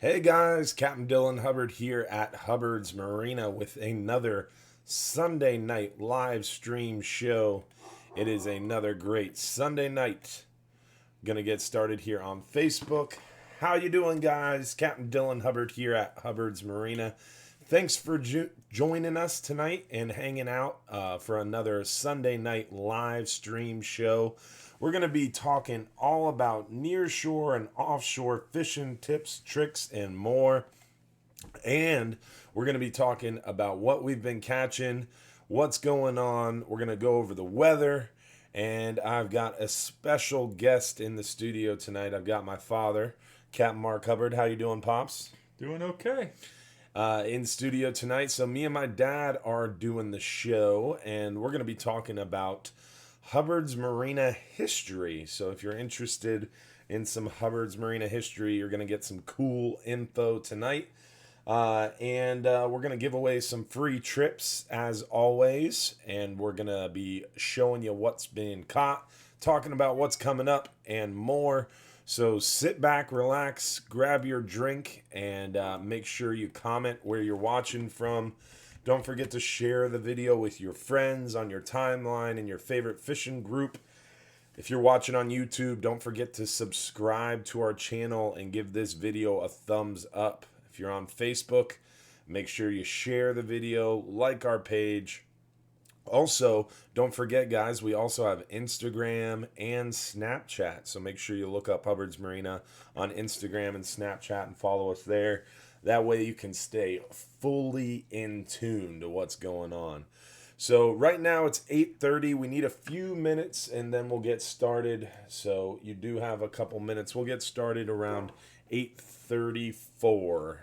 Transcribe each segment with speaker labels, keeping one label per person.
Speaker 1: Hey guys, Captain Dylan Hubbard here at Hubbard's Marina with another Sunday night live stream show. It is another great Sunday night. Gonna get started here on Facebook. How you doing, guys? Captain Dylan Hubbard here at Hubbard's Marina. Thanks for joining us tonight and hanging out for another Sunday night live stream show. We're going to be talking all about nearshore and offshore fishing tips, tricks, and more. And we're going to be talking about what we've been catching, what's going on. We're going to go over the weather. And I've got a special guest in the studio tonight. I've got my father, Captain Mark Hubbard. How you doing, Pops?
Speaker 2: Doing okay.
Speaker 1: In studio tonight. So me and my dad are doing the show, and we're going to be talking about Hubbard's Marina history. So if you're interested in some Hubbard's Marina history, you're going to get some cool info tonight. And we're going to give away some free trips as always. And we're going to be showing you what's being caught, talking about what's coming up, and more. So sit back, relax, grab your drink, and make sure you comment where you're watching from. Don't forget to share the video with your friends on your timeline and your favorite fishing group. If you're watching on YouTube, don't forget to subscribe to our channel and give this video a thumbs up. If you're on Facebook, make sure you share the video, like our page. Also, don't forget, guys, we also have Instagram and Snapchat. So make sure you look up Hubbard's Marina on Instagram and Snapchat and follow us there. That way you can stay fully in tune to what's going on. So right now it's 8:30. We need a few minutes and then we'll get started. So you do have a couple minutes. We'll get started around 8:34.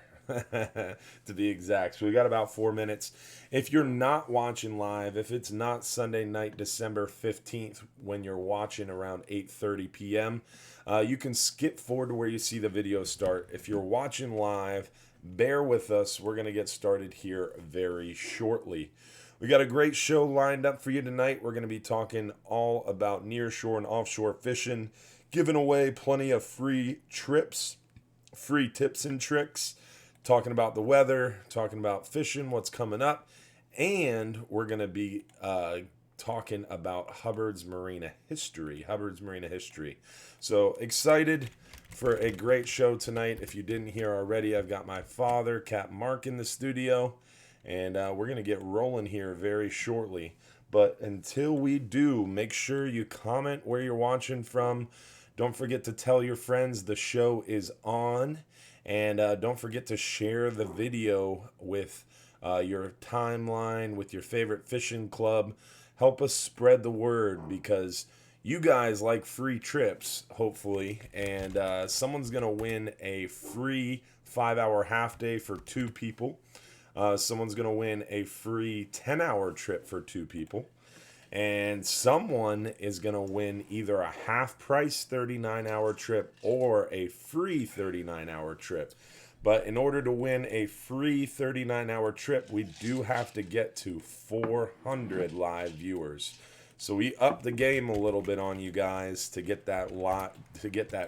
Speaker 1: To be exact. So we got about 4 minutes. If you're not watching live, if it's not Sunday night, December 15th, when you're watching around 8:30 p.m., you can skip forward to where you see the video start. If you're watching live, bear with us. We're going to get started here very shortly. We got a great show lined up for you tonight. We're going to be talking all about nearshore and offshore fishing, giving away plenty of free trips, free tips and tricks, talking about the weather, talking about fishing, what's coming up, and we're going to be talking about Hubbard's Marina history. Hubbard's Marina history. So excited for a great show tonight. If you didn't hear already, I've got my father, Captain Mark, in the studio, and we're going to get rolling here very shortly. But until we do, make sure you comment where you're watching from. Don't forget to tell your friends the show is on. And don't forget to share the video with your timeline, with your favorite fishing club. Help us spread the word because you guys like free trips, hopefully. And someone's going to win a free 5-hour half day for 2 people. Someone's going to win a free 10-hour trip for 2 people. And someone is going to win either a half-price 39-hour trip or a free 39-hour trip. But in order to win a free 39-hour trip, we do have to get to 400 live viewers. So we upped the game a little bit on you guys to get that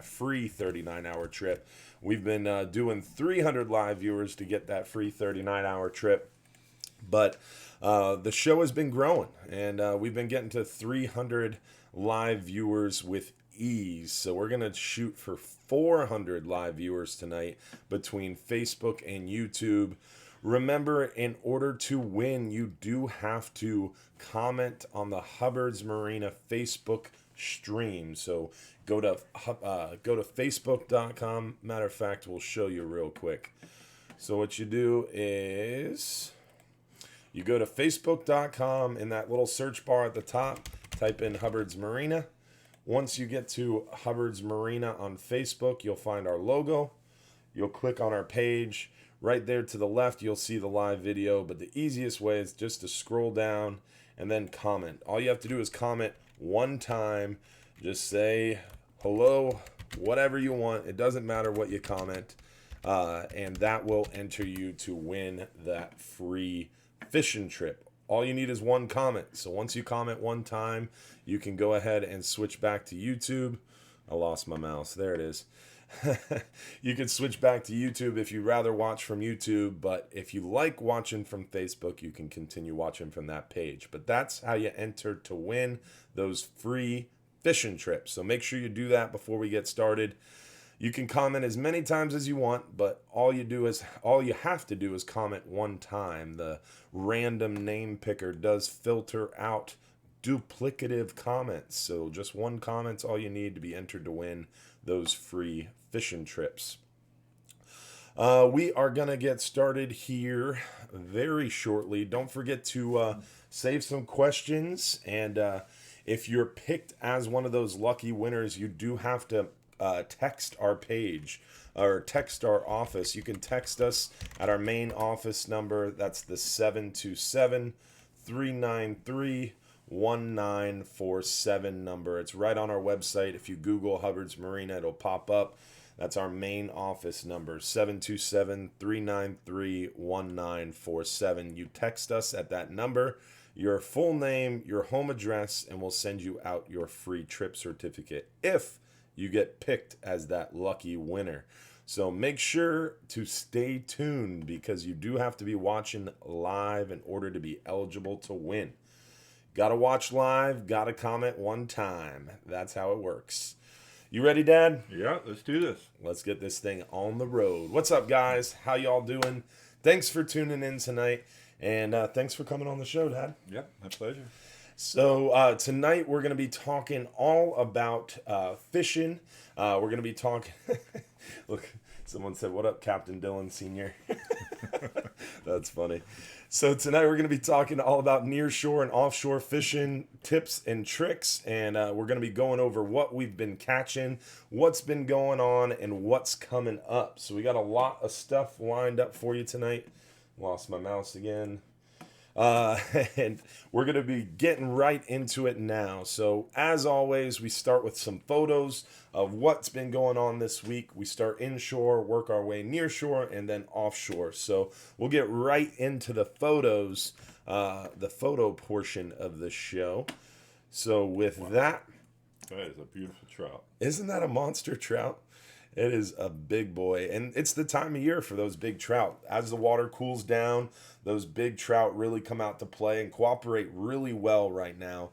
Speaker 1: free 39-hour trip. We've been doing 300 live viewers to get that free 39-hour trip. But the show has been growing, and we've been getting to 300 live viewers with ease. So we're going to shoot for 400 live viewers tonight between Facebook and YouTube. Remember, in order to win, you do have to comment on the Hubbard's Marina Facebook stream. So go to facebook.com. Matter of fact, we'll show you real quick. So what you do is you go to facebook.com, in that little search bar at the top, type in Hubbard's Marina. Once you get to Hubbard's Marina on Facebook, you'll find our logo. You'll click on our page. Right there to the left, you'll see the live video, but the easiest way is just to scroll down and then comment. All you have to do is comment one time. Just say hello, whatever you want. It doesn't matter what you comment. And that will enter you to win that free fishing trip. All you need is one comment. So once you comment one time, you can go ahead and switch back to YouTube. I lost my mouse. There it is. You can switch back to YouTube if you'd rather watch from YouTube, but if you like watching from Facebook, you can continue watching from that page. But that's how you enter to win those free fishing trips. So make sure you do that before we get started. You can comment as many times as you want, but all you have to do is comment one time. The random name picker does filter out duplicative comments. So just one comment's all you need to be entered to win those free fishing trips. We are going to get started here very shortly. Don't forget to save some questions. And if you're picked as one of those lucky winners, you do have to text our page or text our office. You can text us at our main office number. That's the 727-393-1947 number. It's right on our website. If you Google Hubbard's Marina, it'll pop up. That's our main office number, 727-393-1947. You text us at that number, your full name, your home address, and we'll send you out your free trip certificate if you get picked as that lucky winner. So make sure to stay tuned because you do have to be watching live in order to be eligible to win. Got to watch live, got to comment one time. That's how it works. You ready, Dad?
Speaker 2: Yeah, let's do this.
Speaker 1: Let's get this thing on the road. What's up, guys? How y'all doing? Thanks for tuning in tonight, and thanks for coming on the show, Dad.
Speaker 2: Yep, my pleasure.
Speaker 1: So tonight we're going to be talking all about fishing. We're going to be talking... Look, someone said, "What up, Captain Dylan Sr.?" That's funny. So tonight we're going to be talking all about nearshore and offshore fishing tips and tricks, and we're going to be going over what we've been catching, what's been going on, and what's coming up. So we got a lot of stuff lined up for you tonight. Lost my mouse again. And we're going to be getting right into it now. So as always, we start with some photos of what's been going on this week. We start inshore, work our way near shore, and then offshore. So we'll get right into the photos, the photo portion of the show. So with that
Speaker 2: is a beautiful trout.
Speaker 1: Isn't that a monster trout? It is a big boy, and it's the time of year for those big trout. As the water cools down, those big trout really come out to play and cooperate really well right now.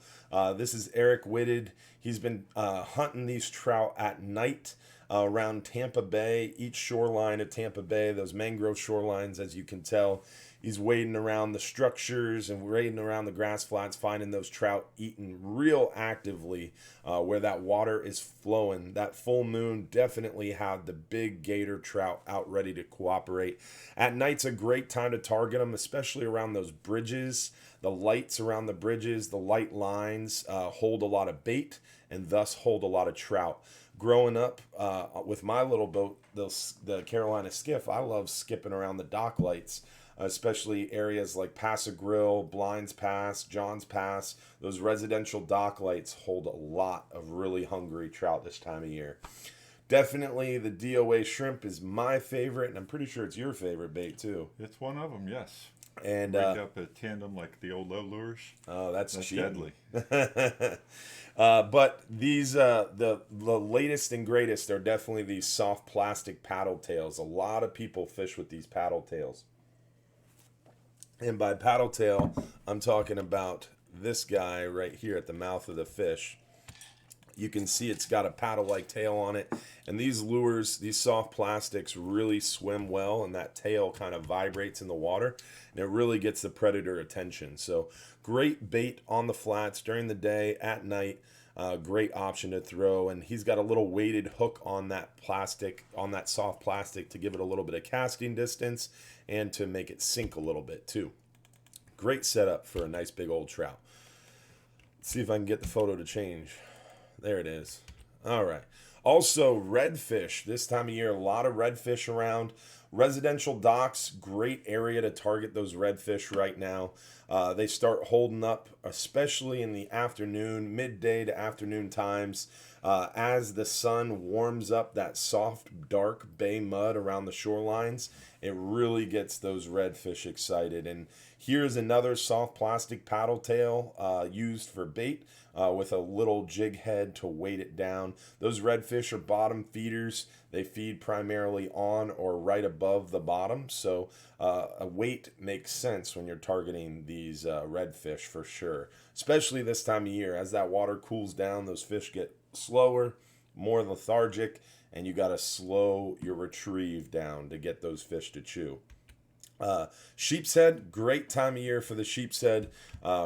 Speaker 1: This is Eric Whitted. He's been hunting these trout at night around Tampa Bay, each shoreline of Tampa Bay, those mangrove shorelines, as you can tell. He's wading around the structures and wading around the grass flats, finding those trout eating real actively where that water is flowing. That full moon definitely had the big gator trout out ready to cooperate. At night's a great time to target them, especially around those bridges. The lights around the bridges, the light lines hold a lot of bait and thus hold a lot of trout. Growing up with my little boat, the Carolina Skiff, I love skipping around the dock lights, especially areas like Paso Grill, Blinds Pass, Johns Pass. Those residential dock lights hold a lot of really hungry trout this time of year. Definitely the DOA shrimp is my favorite, and I'm pretty sure it's your favorite bait too.
Speaker 2: It's one of them, yes.
Speaker 1: And
Speaker 2: rigged up a tandem like the old low lures.
Speaker 1: Oh, that's cheap.
Speaker 2: Deadly.
Speaker 1: But these the latest and greatest are definitely these soft plastic paddle tails. A lot of people fish with these paddle tails. And by paddle tail, I'm talking about this guy right here at the mouth of the fish. You can see it's got a paddle-like tail on it. And these lures, these soft plastics really swim well, and that tail kind of vibrates in the water, and it really gets the predator attention. So great bait on the flats during the day, at night. Great option to throw. And he's got a little weighted hook on that plastic, on that soft plastic, to give it a little bit of casting distance and to make it sink a little bit too. Great setup for a nice big old trout. Let's see if I can get the photo to change. There it is. All right. Also, redfish. This time of year, a lot of redfish around. Residential docks, great area to target those redfish right now. They start holding up, especially in the afternoon, midday to afternoon times. As the sun warms up that soft, dark bay mud around the shorelines, it really gets those redfish excited. And here's another soft plastic paddle tail used for bait with a little jig head to weight it down. Those redfish are bottom feeders. They feed primarily on or right above the bottom, so a weight makes sense when you're targeting these redfish for sure, especially this time of year. As that water cools down, those fish get slower, more lethargic, and you got to slow your retrieve down to get those fish to chew. Sheepshead, great time of year for the sheepshead.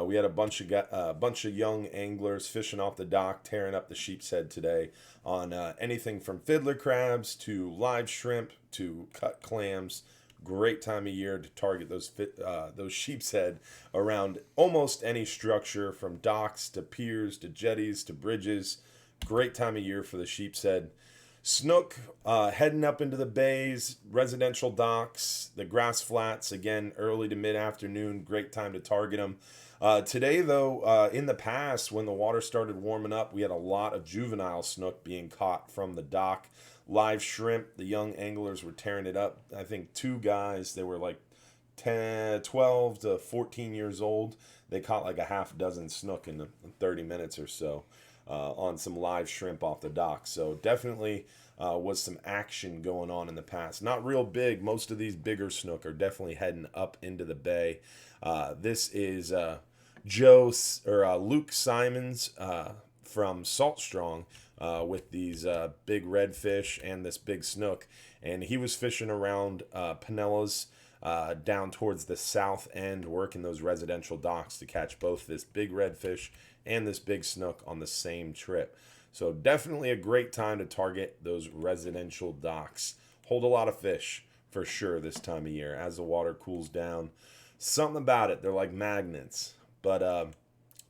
Speaker 1: We had a bunch of young anglers fishing off the dock, tearing up the sheepshead today on anything from fiddler crabs to live shrimp to cut clams. Great time of year to target those sheepshead around almost any structure, from docks to piers to jetties to bridges. Great time of year for the sheepshead. Snook, heading up into the bays, residential docks, the grass flats, again, early to mid-afternoon, great time to target them. Today, though, in the past, when the water started warming up, we had a lot of juvenile snook being caught from the dock. Live shrimp, the young anglers were tearing it up. I think two guys, they were like 12 to 14 years old. They caught like a half dozen snook in 30 minutes or so. On some live shrimp off the dock. So definitely was some action going on in the past. Not real big. Most of these bigger snook are definitely heading up into the bay. This is Luke Simons from Salt Strong with these big redfish and this big snook. And he was fishing around Pinellas down towards the south end, working those residential docks to catch both this big redfish and this big snook on the same trip. So definitely a great time to target those residential docks. Hold a lot of fish for sure this time of year as the water cools down. Something about it, they're like magnets. But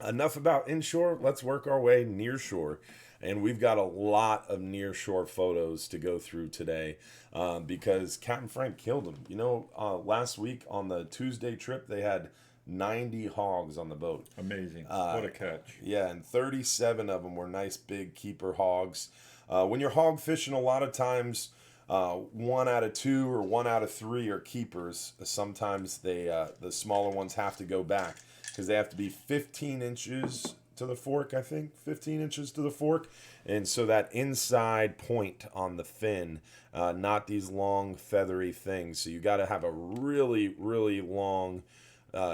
Speaker 1: enough about inshore, let's work our way near shore. And we've got a lot of near shore photos to go through today because Captain Frank killed them. You know, last week on the Tuesday trip, they had 90 hogs on the boat.
Speaker 2: Amazing. What a catch.
Speaker 1: Yeah, and 37 of them were nice big keeper hogs. When you're hog fishing, a lot of times 1 out of 2 or 1 out of 3 are keepers. Sometimes the smaller ones have to go back because they have to be 15 inches to the fork, I think. 15 inches to the fork. And so that inside point on the fin, not these long feathery things. So you got to have a really, really long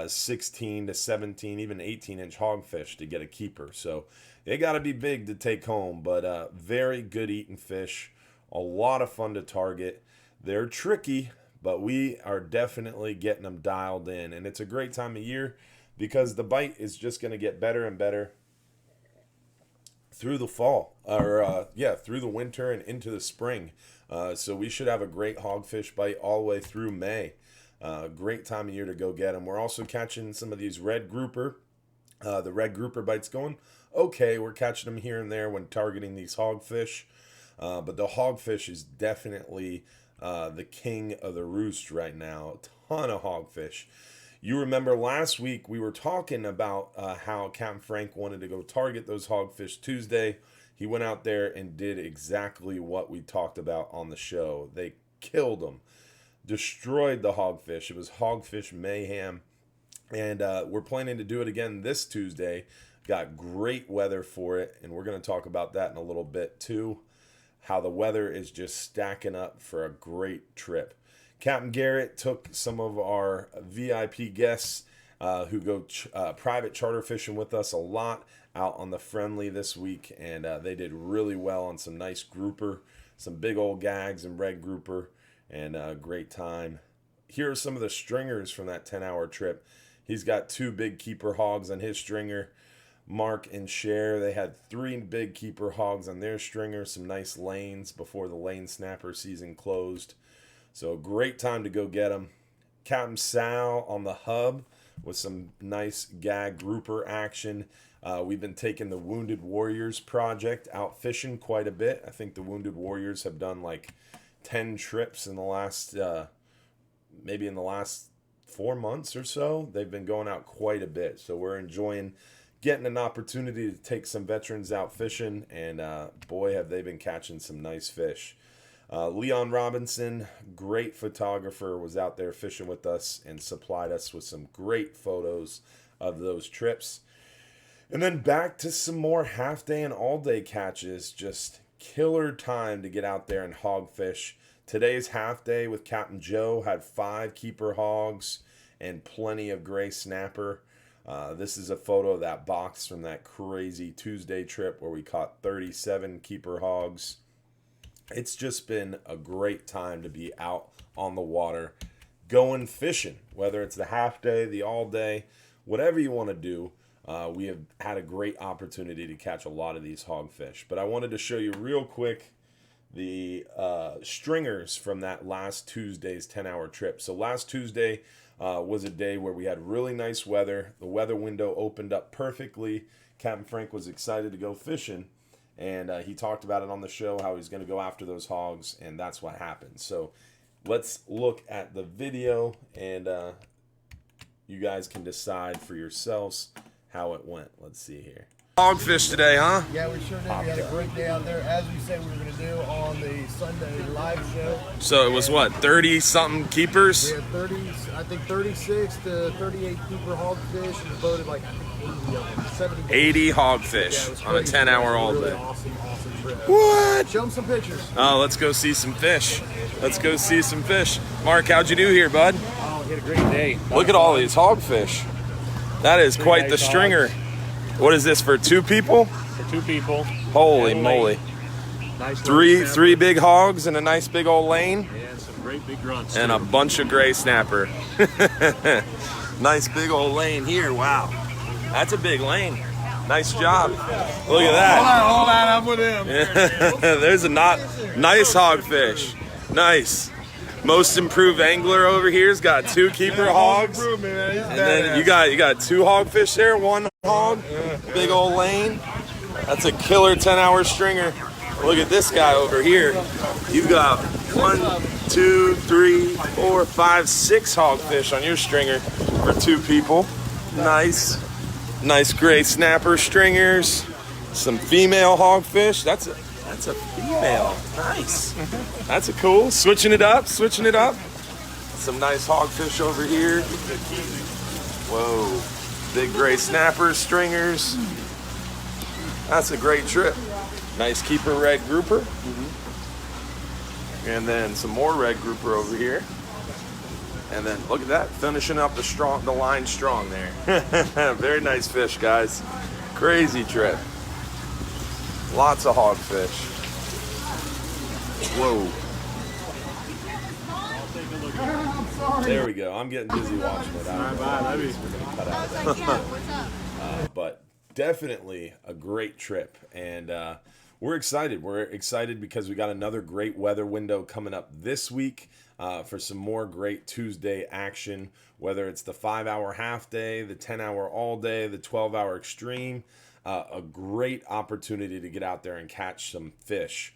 Speaker 1: 16 to 17, even 18-inch hogfish to get a keeper. So they got to be big to take home, but very good eating fish. A lot of fun to target. They're tricky, but we are definitely getting them dialed in. And it's a great time of year because the bite is just going to get better and better through the fall, or through the winter and into the spring. So we should have a great hogfish bite all the way through May. Great time of year to go get them. We're also catching some of these red grouper. The red grouper bite's going okay. We're catching them here and there when targeting these hogfish. But the hogfish is definitely the king of the roost right now. A ton of hogfish. You remember last week we were talking about how Captain Frank wanted to go target those hogfish Tuesday. He went out there and did exactly what we talked about on the show. They killed them. Destroyed the hogfish. It was hogfish mayhem. And we're planning to do it again this Tuesday. Got great weather for it. And we're going to talk about that in a little bit too. How the weather is just stacking up for a great trip. Captain Garrett took some of our VIP guests who go private charter fishing with us a lot out on the Friendly this week. And they did really well on some nice grouper. Some big old gags and red grouper. And a great time. Here are some of the stringers from that 10-hour trip. He's got 2 big keeper hogs on his stringer. Mark and Cher, they had 3 big keeper hogs on their stringer. Some nice lanes before the lane snapper season closed. So great time to go get them. Captain Sal on the hub with some nice gag grouper action. We've been taking the Wounded Warriors project out fishing quite a bit. I think the Wounded Warriors have done like 10 trips in the last, maybe in the last 4 months or so. They've been going out quite a bit. So we're enjoying getting an opportunity to take some veterans out fishing, and boy, have they been catching some nice fish. Leon Robinson, great photographer, was out there fishing with us and supplied us with some great photos of those trips. And then back to some more half-day and all-day catches. Just killer time to get out there and hogfish. Today's half-day with Captain Joe had 5 keeper hogs and plenty of gray snapper. This is a photo of that box from that crazy Tuesday trip where we caught 37 keeper hogs. It's just been a great time to be out on the water going fishing, whether it's the half day, the all day, whatever you want to do. We have had a great opportunity to catch a lot of these hogfish. But I wanted to show you real quick the stringers from that last Tuesday's 10-hour trip. So last Tuesday was a day where we had really nice weather. The weather window opened up perfectly. Captain Frank was excited to go fishing. And he talked about it on the show, how he's going to go after those hogs, and that's what happened. So let's look at the video, and you guys can decide for yourselves how it went. Let's see here. Hogfish today, huh?
Speaker 3: Yeah, we sure did. We had a great day out there, as we said we were going to do on the Sunday live show.
Speaker 1: So it was what, 30-something keepers?
Speaker 3: We had 30, I think 36 to 38 keeper hogfish, and voted like, I think 80 of them. 70.
Speaker 1: 80 hogfish on a 10-hour all
Speaker 3: really
Speaker 1: day.
Speaker 3: Awesome trip.
Speaker 1: What?
Speaker 3: Show them some pictures.
Speaker 1: Oh, let's go see some fish. Let's go see some fish. Mark, how'd you do here, bud?
Speaker 2: Oh, we had a great day.
Speaker 1: Look at all these hogfish. That is quite the stringer. What is this, for 2 people?
Speaker 2: For 2 people.
Speaker 1: Holy moly.
Speaker 2: Nice
Speaker 1: Three big hogs and a nice big old lane.
Speaker 2: and some great big grunts.
Speaker 1: And a bunch of gray snapper. Nice big old lane here. Wow. That's a big lane. Nice job. Look at that.
Speaker 3: Hold on, I'm with him.
Speaker 1: There's a nice hogfish. Nice. Most improved angler over here's got 2 keeper hogs. And then you got 2 hogfish there, 1 hog, big old lane. That's a killer 10-hour stringer. Look at this guy over here. You've got 1, 2, 3, 4, 5, 6 hogfish on your stringer for 2 people. Nice. Nice gray snapper stringers. Some female hogfish. That's a female. Nice. That's a cool. Switching it up. Some nice hogfish over here. Whoa. Big gray snappers, stringers. That's a great trip. Nice keeper red grouper. And then some more red grouper over here. And then look at that, finishing up the line strong there. Very nice fish, guys. Crazy trip. Lots of hogfish. Whoa. There we go. I'm getting busy watching it. We're gonna cut out of that. But definitely a great trip, and we're excited. We're excited because we got another great weather window coming up this week for some more great Tuesday action, whether it's the 5-hour half day, the 10-hour all day, the 12-hour extreme. A great opportunity to get out there and catch some fish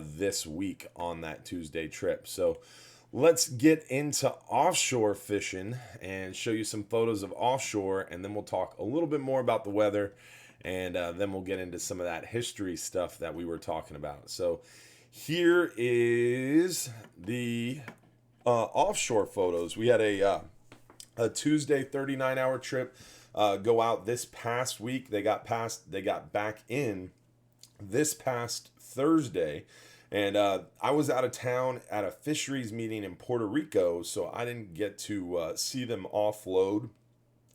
Speaker 1: this week on that Tuesday trip. So let's get into offshore fishing and show you some photos of offshore, and then we'll talk a little bit more about the weather, and then we'll get into some of that history stuff that we were talking about. So here is the offshore photos. We had a Tuesday 39-hour trip go out this past week. They got back in this past Thursday, and I was out of town at a fisheries meeting in Puerto Rico, so I didn't get to see them offload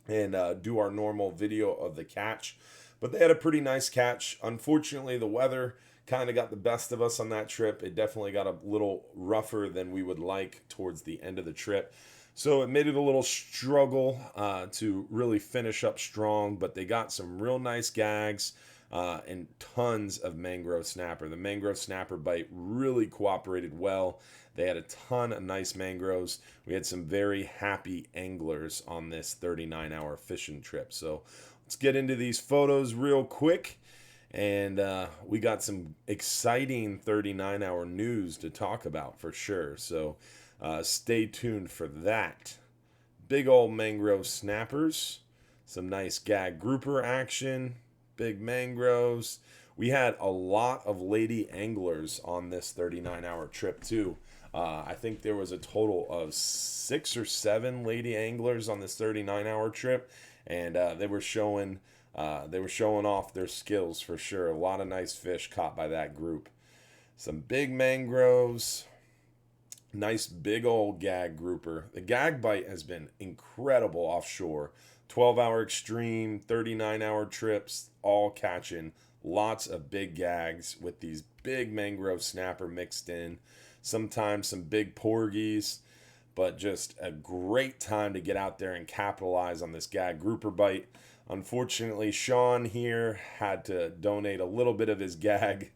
Speaker 1: and do our normal video of the catch. But they had a pretty nice catch. Unfortunately, the weather kind of got the best of us on that trip. It definitely got a little rougher than we would like towards the end of the trip. So it made it a little struggle to really finish up strong, but they got some real nice gags and tons of mangrove snapper. The mangrove snapper bite really cooperated well. They had a ton of nice mangroves. We had some very happy anglers on this 39-hour fishing trip. So let's get into these photos real quick. And we got some exciting 39-hour news to talk about for sure. So stay tuned for that. Big old mangrove snappers. Some nice gag grouper action, big mangroves. We had a lot of lady anglers on this 39-hour trip too. I think there was a total of 6 or 7 lady anglers on this 39-hour trip, and they were showing off their skills for sure. A lot of nice fish caught by that group. Some big mangroves, nice big old gag grouper. The gag bite has been incredible offshore. 12-hour extreme, 39-hour trips, all catching lots of big gags with these big mangrove snapper mixed in. Sometimes some big porgies, but just a great time to get out there and capitalize on this gag grouper bite. Unfortunately, Sean here had to donate a little bit of his gag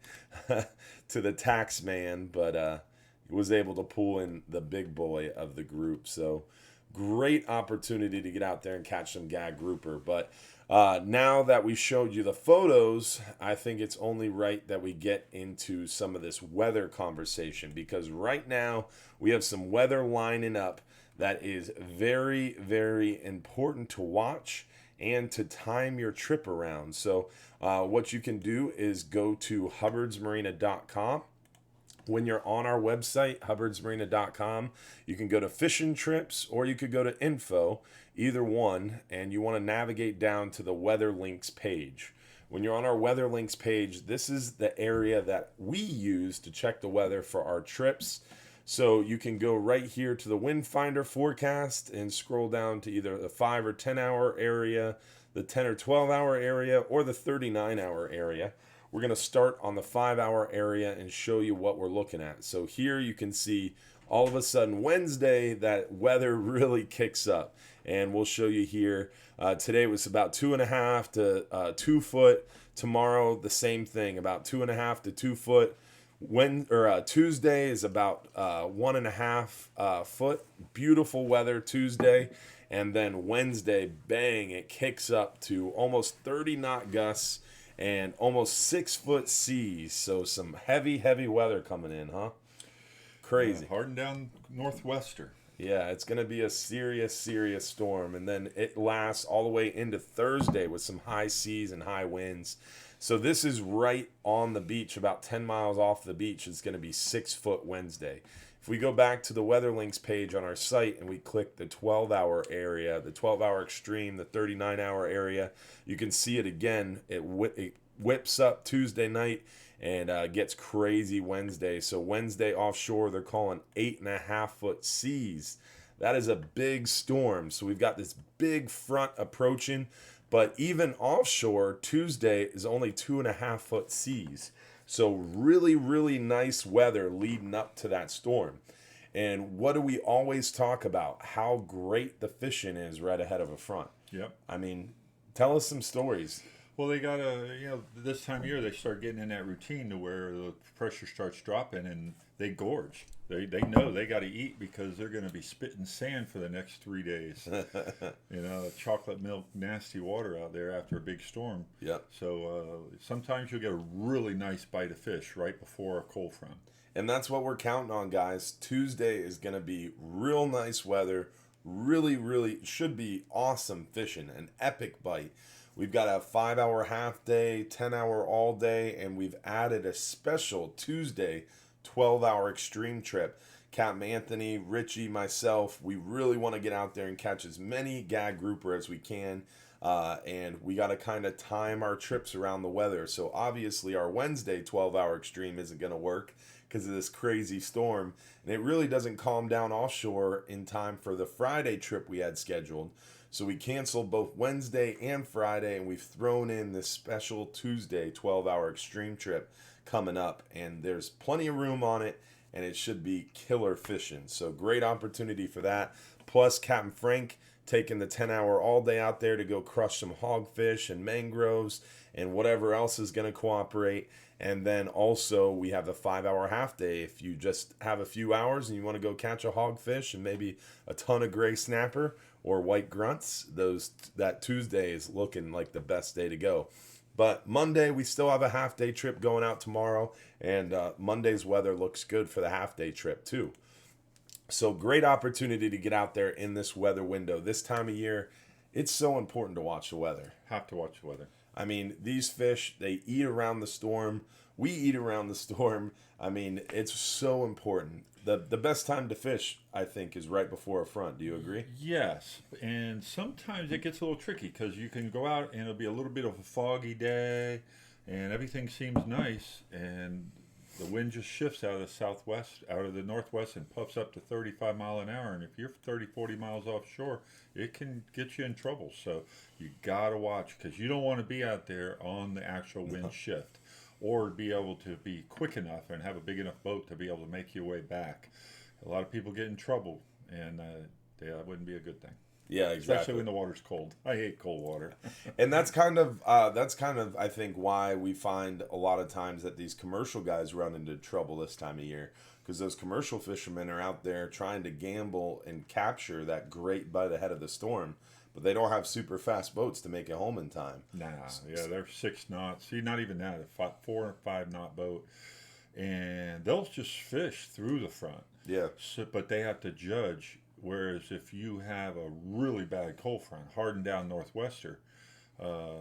Speaker 1: to the tax man, but he was able to pull in the big boy of the group. So great opportunity to get out there and catch some gag grouper. But now that we showed you the photos, I think it's only right that we get into some of this weather conversation, because right now we have some weather lining up that is very, very important to watch and to time your trip around. So what you can do is go to hubbardsmarina.com. When you're on our website, hubbardsmarina.com, you can go to fishing trips or you could go to info, either one, and you want to navigate down to the weather links page. When you're on our weather links page, this is the area that we use to check the weather for our trips. So you can go right here to the wind finder forecast and scroll down to either the 5 or 10 hour area, the 10 or 12 hour area, or the 39-hour area. We're going to start on the 5-hour area and show you what we're looking at. So here you can see all of a sudden Wednesday that weather really kicks up, and we'll show you here. Today it was about 2.5 to 2 foot. Tomorrow the same thing, about 2.5 to 2 foot. Tuesday is about 1.5 foot. Beautiful weather Tuesday, and then Wednesday, bang, it kicks up to almost 30 knot gusts and almost 6 foot seas. So some heavy weather coming in, huh? Crazy.
Speaker 4: Hard down northwester.
Speaker 1: Yeah, it's going to be a serious storm, and then it lasts all the way into Thursday with some high seas and high winds. So this is right on the beach, about 10 miles off the beach. It's going to be 6 foot Wednesday. If we go back to the weather links page on our site and we click the 12-hour area, the 12-hour extreme, the 39-hour area, you can see it again. It whips up Tuesday night and gets crazy Wednesday. So Wednesday offshore, they're calling 8.5 foot seas. That is a big storm. So we've got this big front approaching, but even offshore, Tuesday is only 2.5 foot seas. So really nice weather leading up to that storm. And what do we always talk about? How great the fishing is right ahead of a front.
Speaker 4: Yep.
Speaker 1: I mean, tell us some stories.
Speaker 4: Well, they got this time of year they start getting in that routine to where the pressure starts dropping and they gorge. They know they got to eat because they're going to be spitting sand for the next 3 days. Chocolate milk, nasty water out there after a big storm.
Speaker 1: Yep.
Speaker 4: So sometimes you'll get a really nice bite of fish right before a cold front.
Speaker 1: And that's what we're counting on, guys. Tuesday is going to be real nice weather. Really should be awesome fishing. An epic bite. We've got a 5-hour half day, 10-hour all day, and we've added a special Tuesday 12-hour extreme trip. Captain Anthony, Richie, myself, we really want to get out there and catch as many gag grouper as we can. And we got to kind of time our trips around the weather. So obviously our Wednesday 12-hour extreme isn't going to work because of this crazy storm. And it really doesn't calm down offshore in time for the Friday trip we had scheduled. So we canceled both Wednesday and Friday, and we've thrown in this special Tuesday 12-hour extreme trip coming up. And there's plenty of room on it, and it should be killer fishing. So great opportunity for that. Plus Captain Frank taking the 10-hour all day out there to go crush some hogfish and mangroves and whatever else is going to cooperate. And then also we have the 5-hour half day. If you just have a few hours and you want to go catch a hogfish and maybe a ton of gray snapper or white grunts, that Tuesday is looking like the best day to go. But Monday, we still have a half-day trip going out tomorrow, and Monday's weather looks good for the half-day trip too. So great opportunity to get out there in this weather window. This time of year, It's so important to watch the weather.
Speaker 4: Have to watch the weather.
Speaker 1: I mean, these fish, they eat around the storm. We eat around the storm. I mean, it's so important. The best time to fish, I think, is right before a front. Do you agree?
Speaker 4: Yes, and sometimes it gets a little tricky because you can go out and it'll be a little bit of a foggy day, and everything seems nice, and the wind just shifts out of the northwest, and puffs up to 35 mile an hour. And if you're 30, 40 miles offshore, it can get you in trouble. So you got to watch, because you don't want to be out there on the actual wind shift, or be able to be quick enough and have a big enough boat to be able to make your way back. A lot of people get in trouble, and that wouldn't be a good thing.
Speaker 1: Yeah, exactly.
Speaker 4: Especially when the water's cold. I hate cold water.
Speaker 1: And that's kind of I think why we find a lot of times that these commercial guys run into trouble this time of year, because those commercial fishermen are out there trying to gamble and capture that great bite ahead of the storm, but they don't have super fast boats to make it home in time.
Speaker 4: Nah, yeah, they're 6 knots. See, not even that. A 4 or 5 knot boat, and they'll just fish through the front.
Speaker 1: Yeah.
Speaker 4: So, but they have to judge. Whereas if you have a really bad cold front, hardened down northwester,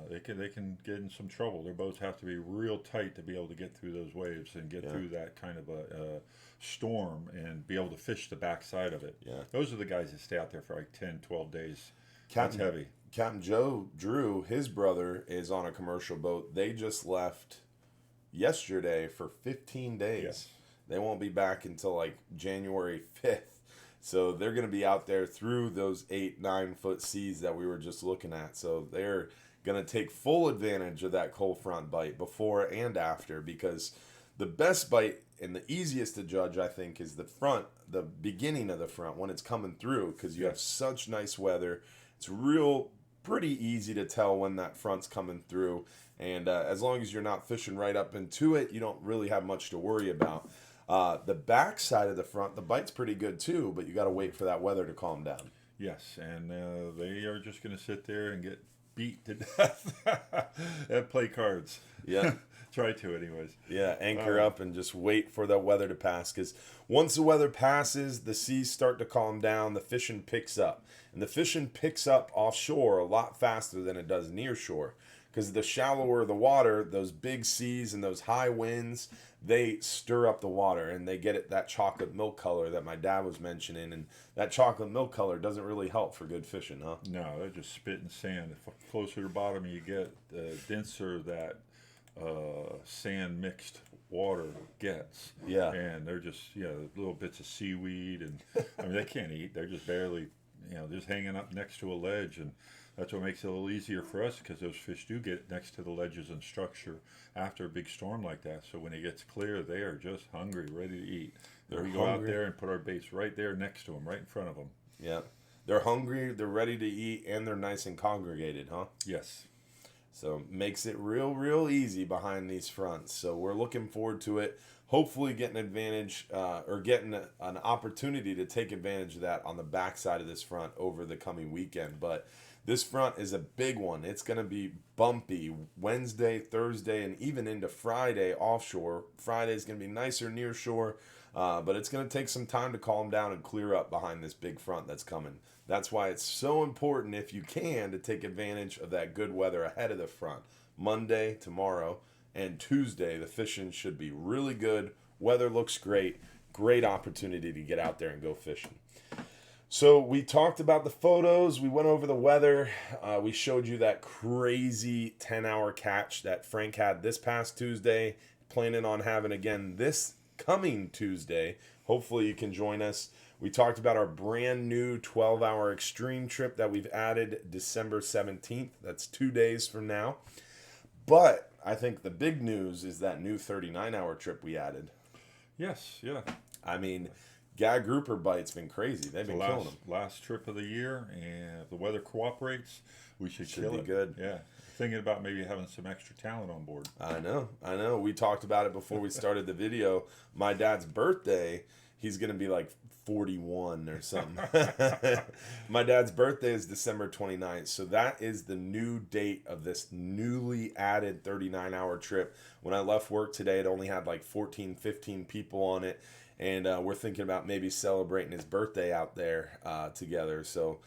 Speaker 4: they can get in some trouble. Their boats have to be real tight to be able to get through those waves and get through that kind of a storm and be able to fish the backside of it.
Speaker 1: Yeah.
Speaker 4: Those are the guys that stay out there for like 10, 12 days.
Speaker 1: Captain,
Speaker 4: That's heavy.
Speaker 1: Captain Joe Drew, his brother, is on a commercial boat. They just left yesterday for 15 days.
Speaker 4: Yes.
Speaker 1: They won't be back until like January 5th. So they're going to be out there through those 8-9 foot seas that we were just looking at. So they're going to take full advantage of that cold front bite before and after, because the best bite and the easiest to judge, I think, is the front, the beginning of the front when it's coming through, because you have such nice weather. It's pretty easy to tell when that front's coming through. And as long as you're not fishing right up into it, you don't really have much to worry about. The back side of the front, the bite's pretty good too, but you got to wait for that weather to calm down.
Speaker 4: Yes, and they are just going to sit there and get beat to death and play cards.
Speaker 1: Yeah.
Speaker 4: Try to, anyways.
Speaker 1: Yeah, anchor up and just wait for the weather to pass, because once the weather passes, the seas start to calm down, the fishing picks up. And the fishing picks up offshore a lot faster than it does near shore, because the shallower the water, those big seas and those high winds, they stir up the water, and they get that chocolate milk color that my dad was mentioning. And that chocolate milk color doesn't really help for good fishing, huh?
Speaker 4: No, they're just spitting sand. The closer to the bottom you get, the denser that sand mixed water gets.
Speaker 1: Yeah.
Speaker 4: And they're just, little bits of seaweed. And I mean, they can't eat. They're just barely, just hanging up next to a ledge. And that's what makes it a little easier for us, because those fish do get next to the ledges and structure after a big storm like that. So when it gets clear, they are just hungry, ready to eat.
Speaker 1: They're
Speaker 4: we go out there and put our baits right there next to them, right in front of them.
Speaker 1: Yeah. They're hungry, they're ready to eat, and they're nice and congregated, huh?
Speaker 4: Yes.
Speaker 1: So makes it real easy behind these fronts. So we're looking forward to it. Hopefully getting advantage or getting an opportunity to take advantage of that on the backside of this front over the coming weekend. But this front is a big one. It's going to be bumpy Wednesday, Thursday, and even into Friday offshore. Friday is going to be nicer near shore, but it's going to take some time to calm down and clear up behind this big front that's coming. That's why it's so important, if you can, to take advantage of that good weather ahead of the front. Monday, tomorrow, and Tuesday, the fishing should be really good. Weather looks great. Great opportunity to get out there and go fishing. So we talked about the photos. We went over the weather. We showed you that crazy 10-hour catch that Frank had this past Tuesday. Planning on having again this coming Tuesday. Hopefully you can join us. We talked about our brand new 12-hour extreme trip that we've added December 17th. That's 2 days from now. But I think the big news is that new 39-hour trip we added.
Speaker 4: Yes, yeah.
Speaker 1: I mean, gag grouper bite's been crazy. They've been killing them.
Speaker 4: Last trip of the year, and if the weather cooperates, we should kill
Speaker 1: be
Speaker 4: it.
Speaker 1: Good.
Speaker 4: Yeah. Thinking about maybe having some extra talent on board.
Speaker 1: I know. We talked about it before we started the video. My dad's birthday, he's going to be like 41 or something. My dad's birthday is December 29th. So that is the new date of this newly added 39-hour trip. When I left work today, it only had like 14, 15 people on it. And we're thinking about maybe celebrating his birthday out there together. So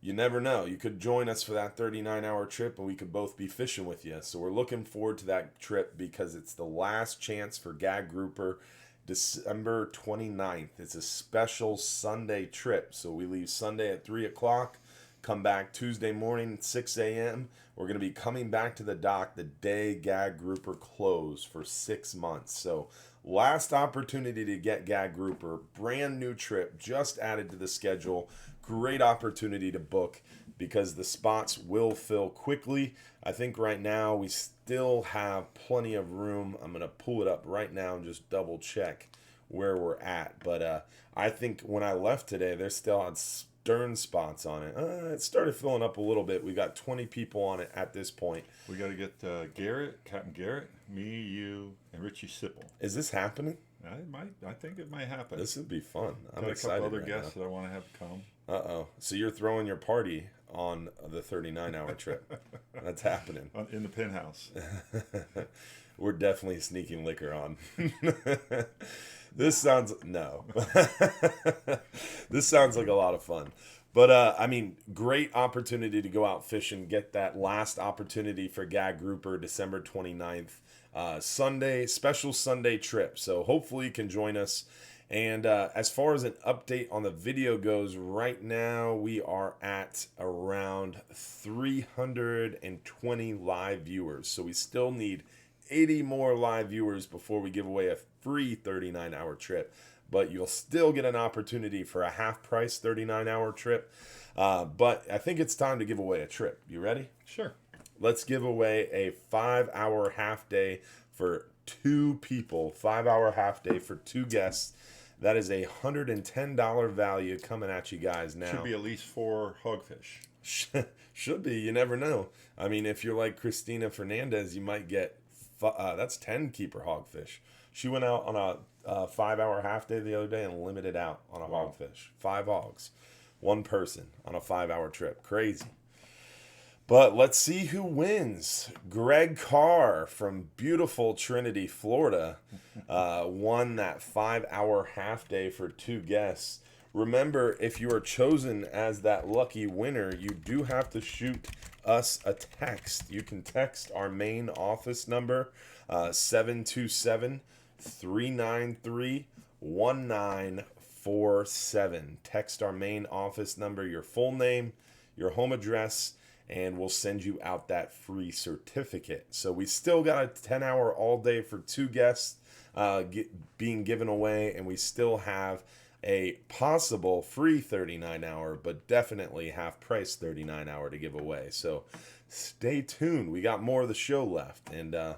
Speaker 1: you never know. You could join us for that 39-hour trip and we could both be fishing with you. So we're looking forward to that trip because it's the last chance for Gag Grouper, December 29th. It's a special Sunday trip. So we leave Sunday at 3 o'clock, come back Tuesday morning at 6 a.m. We're going to be coming back to the dock the day Gag Grouper closed for 6 months. So last opportunity to get Gag Grouper, brand new trip, just added to the schedule. Great opportunity to book because the spots will fill quickly. I think right now we still have plenty of room. I'm going to pull it up right now and just double check where we're at. But I think when I left today, there still had stern spots on it. It started filling up a little bit. We got 20 people on it at this point.
Speaker 4: We got to get Captain Garrett, me, you, and Richie Sipple.
Speaker 1: Is this happening?
Speaker 4: I think it might happen.
Speaker 1: This would be fun. I'm
Speaker 4: got
Speaker 1: excited.
Speaker 4: A couple other
Speaker 1: right
Speaker 4: guests
Speaker 1: now.
Speaker 4: that I want to have come.
Speaker 1: Uh-oh. So you're throwing your party on the 39-hour trip. That's happening.
Speaker 4: In the penthouse.
Speaker 1: We're definitely sneaking liquor on. This sounds... No. This sounds like a lot of fun. But, I mean, great opportunity to go out fishing, get that last opportunity for Gag Grouper, December 29th. Sunday, special Sunday trip. So hopefully you can join us. And as far as an update on the video goes, right now we are at around 320 live viewers. So we still need 80 more live viewers before we give away a free 39-hour trip. But you'll still get an opportunity for a half-price 39-hour trip. But I think it's time to give away a trip. You ready?
Speaker 4: Sure.
Speaker 1: Let's give away a 5-hour half day for 2 people. 5-hour half day for 2 guests. That is a $110 value coming at you guys now.
Speaker 4: Should be at least 4 hogfish.
Speaker 1: Should be. You never know. I mean, if you're like Christina Fernandez, you might get that's 10 keeper hogfish. She went out on a 5-hour half day the other day and limited out on a hogfish. 5 hogs. 1 person on a 5-hour trip. Crazy. But let's see who wins. Greg Carr from beautiful Trinity, Florida, won that 5-hour half day for 2 guests. Remember, if you are chosen as that lucky winner, you do have to shoot us a text. You can text our main office number, 727-393-1947. Text our main office number, your full name, your home address, and we'll send you out that free certificate. So we still got a 10-hour all day for 2 guests being given away, and we still have a possible free 39-hour, but definitely half-price 39-hour to give away. So stay tuned. We got more of the show left, and I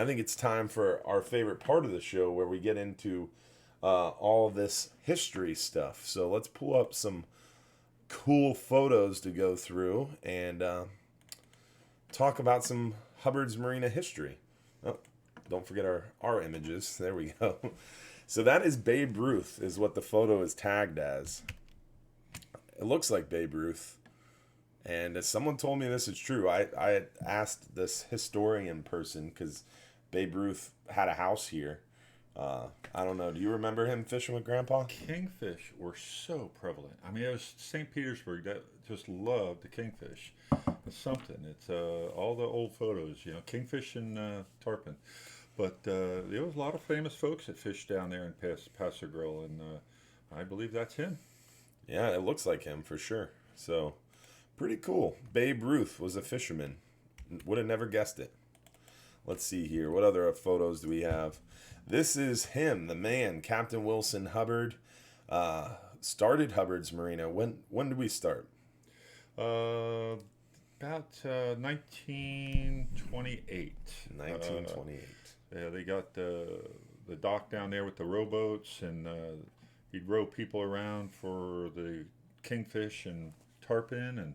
Speaker 1: think it's time for our favorite part of the show where we get into all this history stuff. So let's pull up some cool photos to go through and talk about some Hubbard's Marina history. Oh, don't forget our images. There we go. So that is Babe Ruth is what the photo is tagged as. It looks like Babe Ruth. And as someone told me this is true, I had asked this historian person because Babe Ruth had a house here. I don't know. Do you remember him fishing with Grandpa?
Speaker 4: Kingfish were so prevalent. I mean, it was St. Petersburg that just loved the kingfish. It's something. It's all the old photos, kingfish and tarpon. But there was a lot of famous folks that fished down there in Paso Grill, and I believe that's him.
Speaker 1: Yeah, it looks like him for sure. So, pretty cool. Babe Ruth was a fisherman. Would have never guessed it. Let's see here. What other photos do we have? This is him, the man, Captain Wilson Hubbard. Started Hubbard's Marina. When did we start?
Speaker 4: About 1928.
Speaker 1: 1928.
Speaker 4: Yeah, they got the dock down there with the rowboats, and he'd row people around for the kingfish and tarpon, and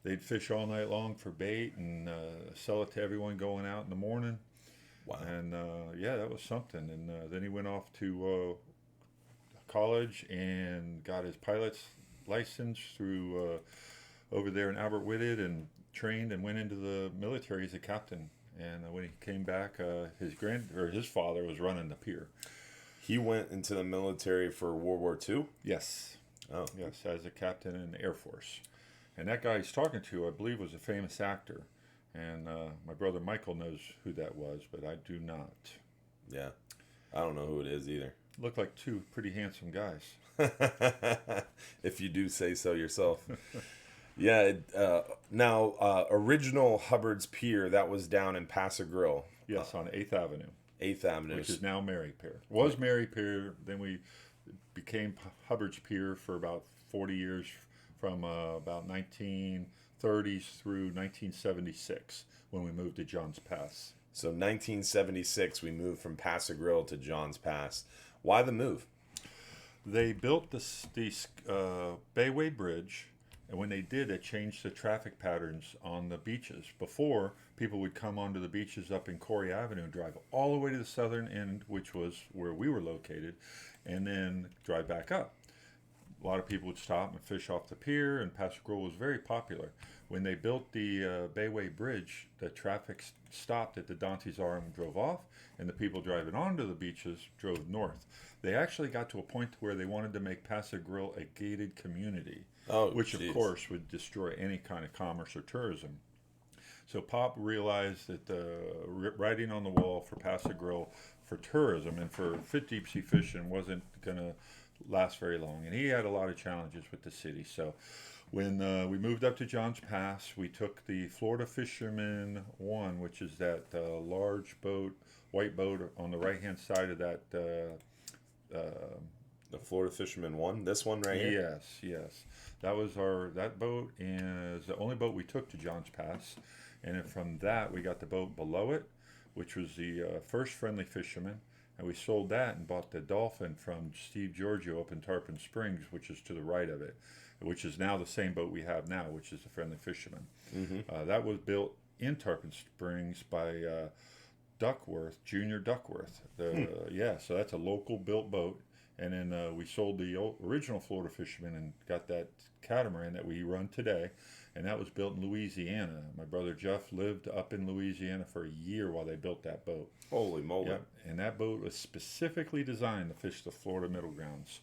Speaker 4: they'd fish all night long for bait and sell it to everyone going out in the morning.
Speaker 1: Wow.
Speaker 4: And yeah, that was something. And then he went off to college and got his pilot's license through over there in Albert Whitted, and trained and went into the military as a captain. And when he came back, his father was running the pier.
Speaker 1: He went into the military for World War II?
Speaker 4: Yes.
Speaker 1: Oh.
Speaker 4: Yes, as a captain in the Air Force. And that guy he's talking to, I believe, was a famous actor. And my brother Michael knows who that was, but I do not.
Speaker 1: Yeah. I don't know who it is either.
Speaker 4: Look like two pretty handsome guys.
Speaker 1: If you do say so yourself. Yeah. Now, original Hubbard's Pier, that was down in Paso Grill.
Speaker 4: Yes, on 8th Avenue.
Speaker 1: 8th Avenue.
Speaker 4: Which is now Mary Pier. Was Mary Pier, then we became Hubbard's Pier for about 40 years, from about 1930s through 1976, when we moved to Johns Pass.
Speaker 1: So 1976, we moved from Paso Grill to Johns Pass. Why the move?
Speaker 4: They built the Bayway Bridge, and when they did, it changed the traffic patterns on the beaches. Before, people would come onto the beaches up in Corey Avenue and drive all the way to the southern end, which was where we were located, and then drive back up. A lot of people would stop and fish off the pier, and Paso Grill was very popular. When they built the Bayway Bridge, the traffic stopped at the Dante's Arm and drove off, and the people driving onto the beaches drove north. They actually got to a point where they wanted to make Paso Grill a gated community, which of course would destroy any kind of commerce or tourism. So Pop realized that the writing on the wall for Paso Grill for tourism and for deep sea fishing wasn't going to last very long, and he had a lot of challenges with the city. So when we moved up to Johns Pass, we took the Florida Fisherman 1, which is that large boat, white boat on the right hand side of that
Speaker 1: The Florida Fisherman 1? This one right here?
Speaker 4: Yes. That was that boat is the only boat we took to Johns Pass. And then from that, we got the boat below it, which was the first Friendly Fisherman. And we sold that and bought the Dolphin from Steve Giorgio up in Tarpon Springs, which is to the right of it, which is now the same boat we have now, which is the Friendly Fisherman. Mm-hmm. That was built in Tarpon Springs by Duckworth, Junior Duckworth. Yeah, so that's a local built boat. And then we sold the original Florida Fisherman and got that catamaran that we run today. And that was built in Louisiana. My brother Jeff lived up in Louisiana for a year while they built that boat.
Speaker 1: Holy moly.
Speaker 4: Yep. And that boat was specifically designed to fish the Florida middle grounds.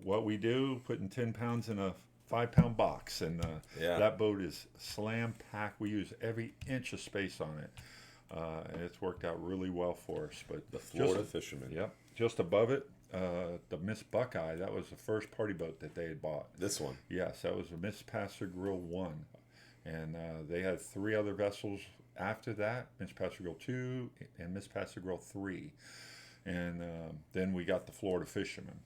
Speaker 4: What we do, putting 10 pounds in a 5-pound box. And that boat is slam packed. We use every inch of space on it. And it's worked out really well for us. But
Speaker 1: the Florida Fisherman.
Speaker 4: Yep. Just above it, the Miss Buckeye, that was the first party boat that they had bought.
Speaker 1: This one?
Speaker 4: Yes, that was the Miss Paso Grill 1. And they had 3 other vessels after that, Miss Paso Grill 2 and Miss Paso Grill 3. And then we got the Florida Fisherman.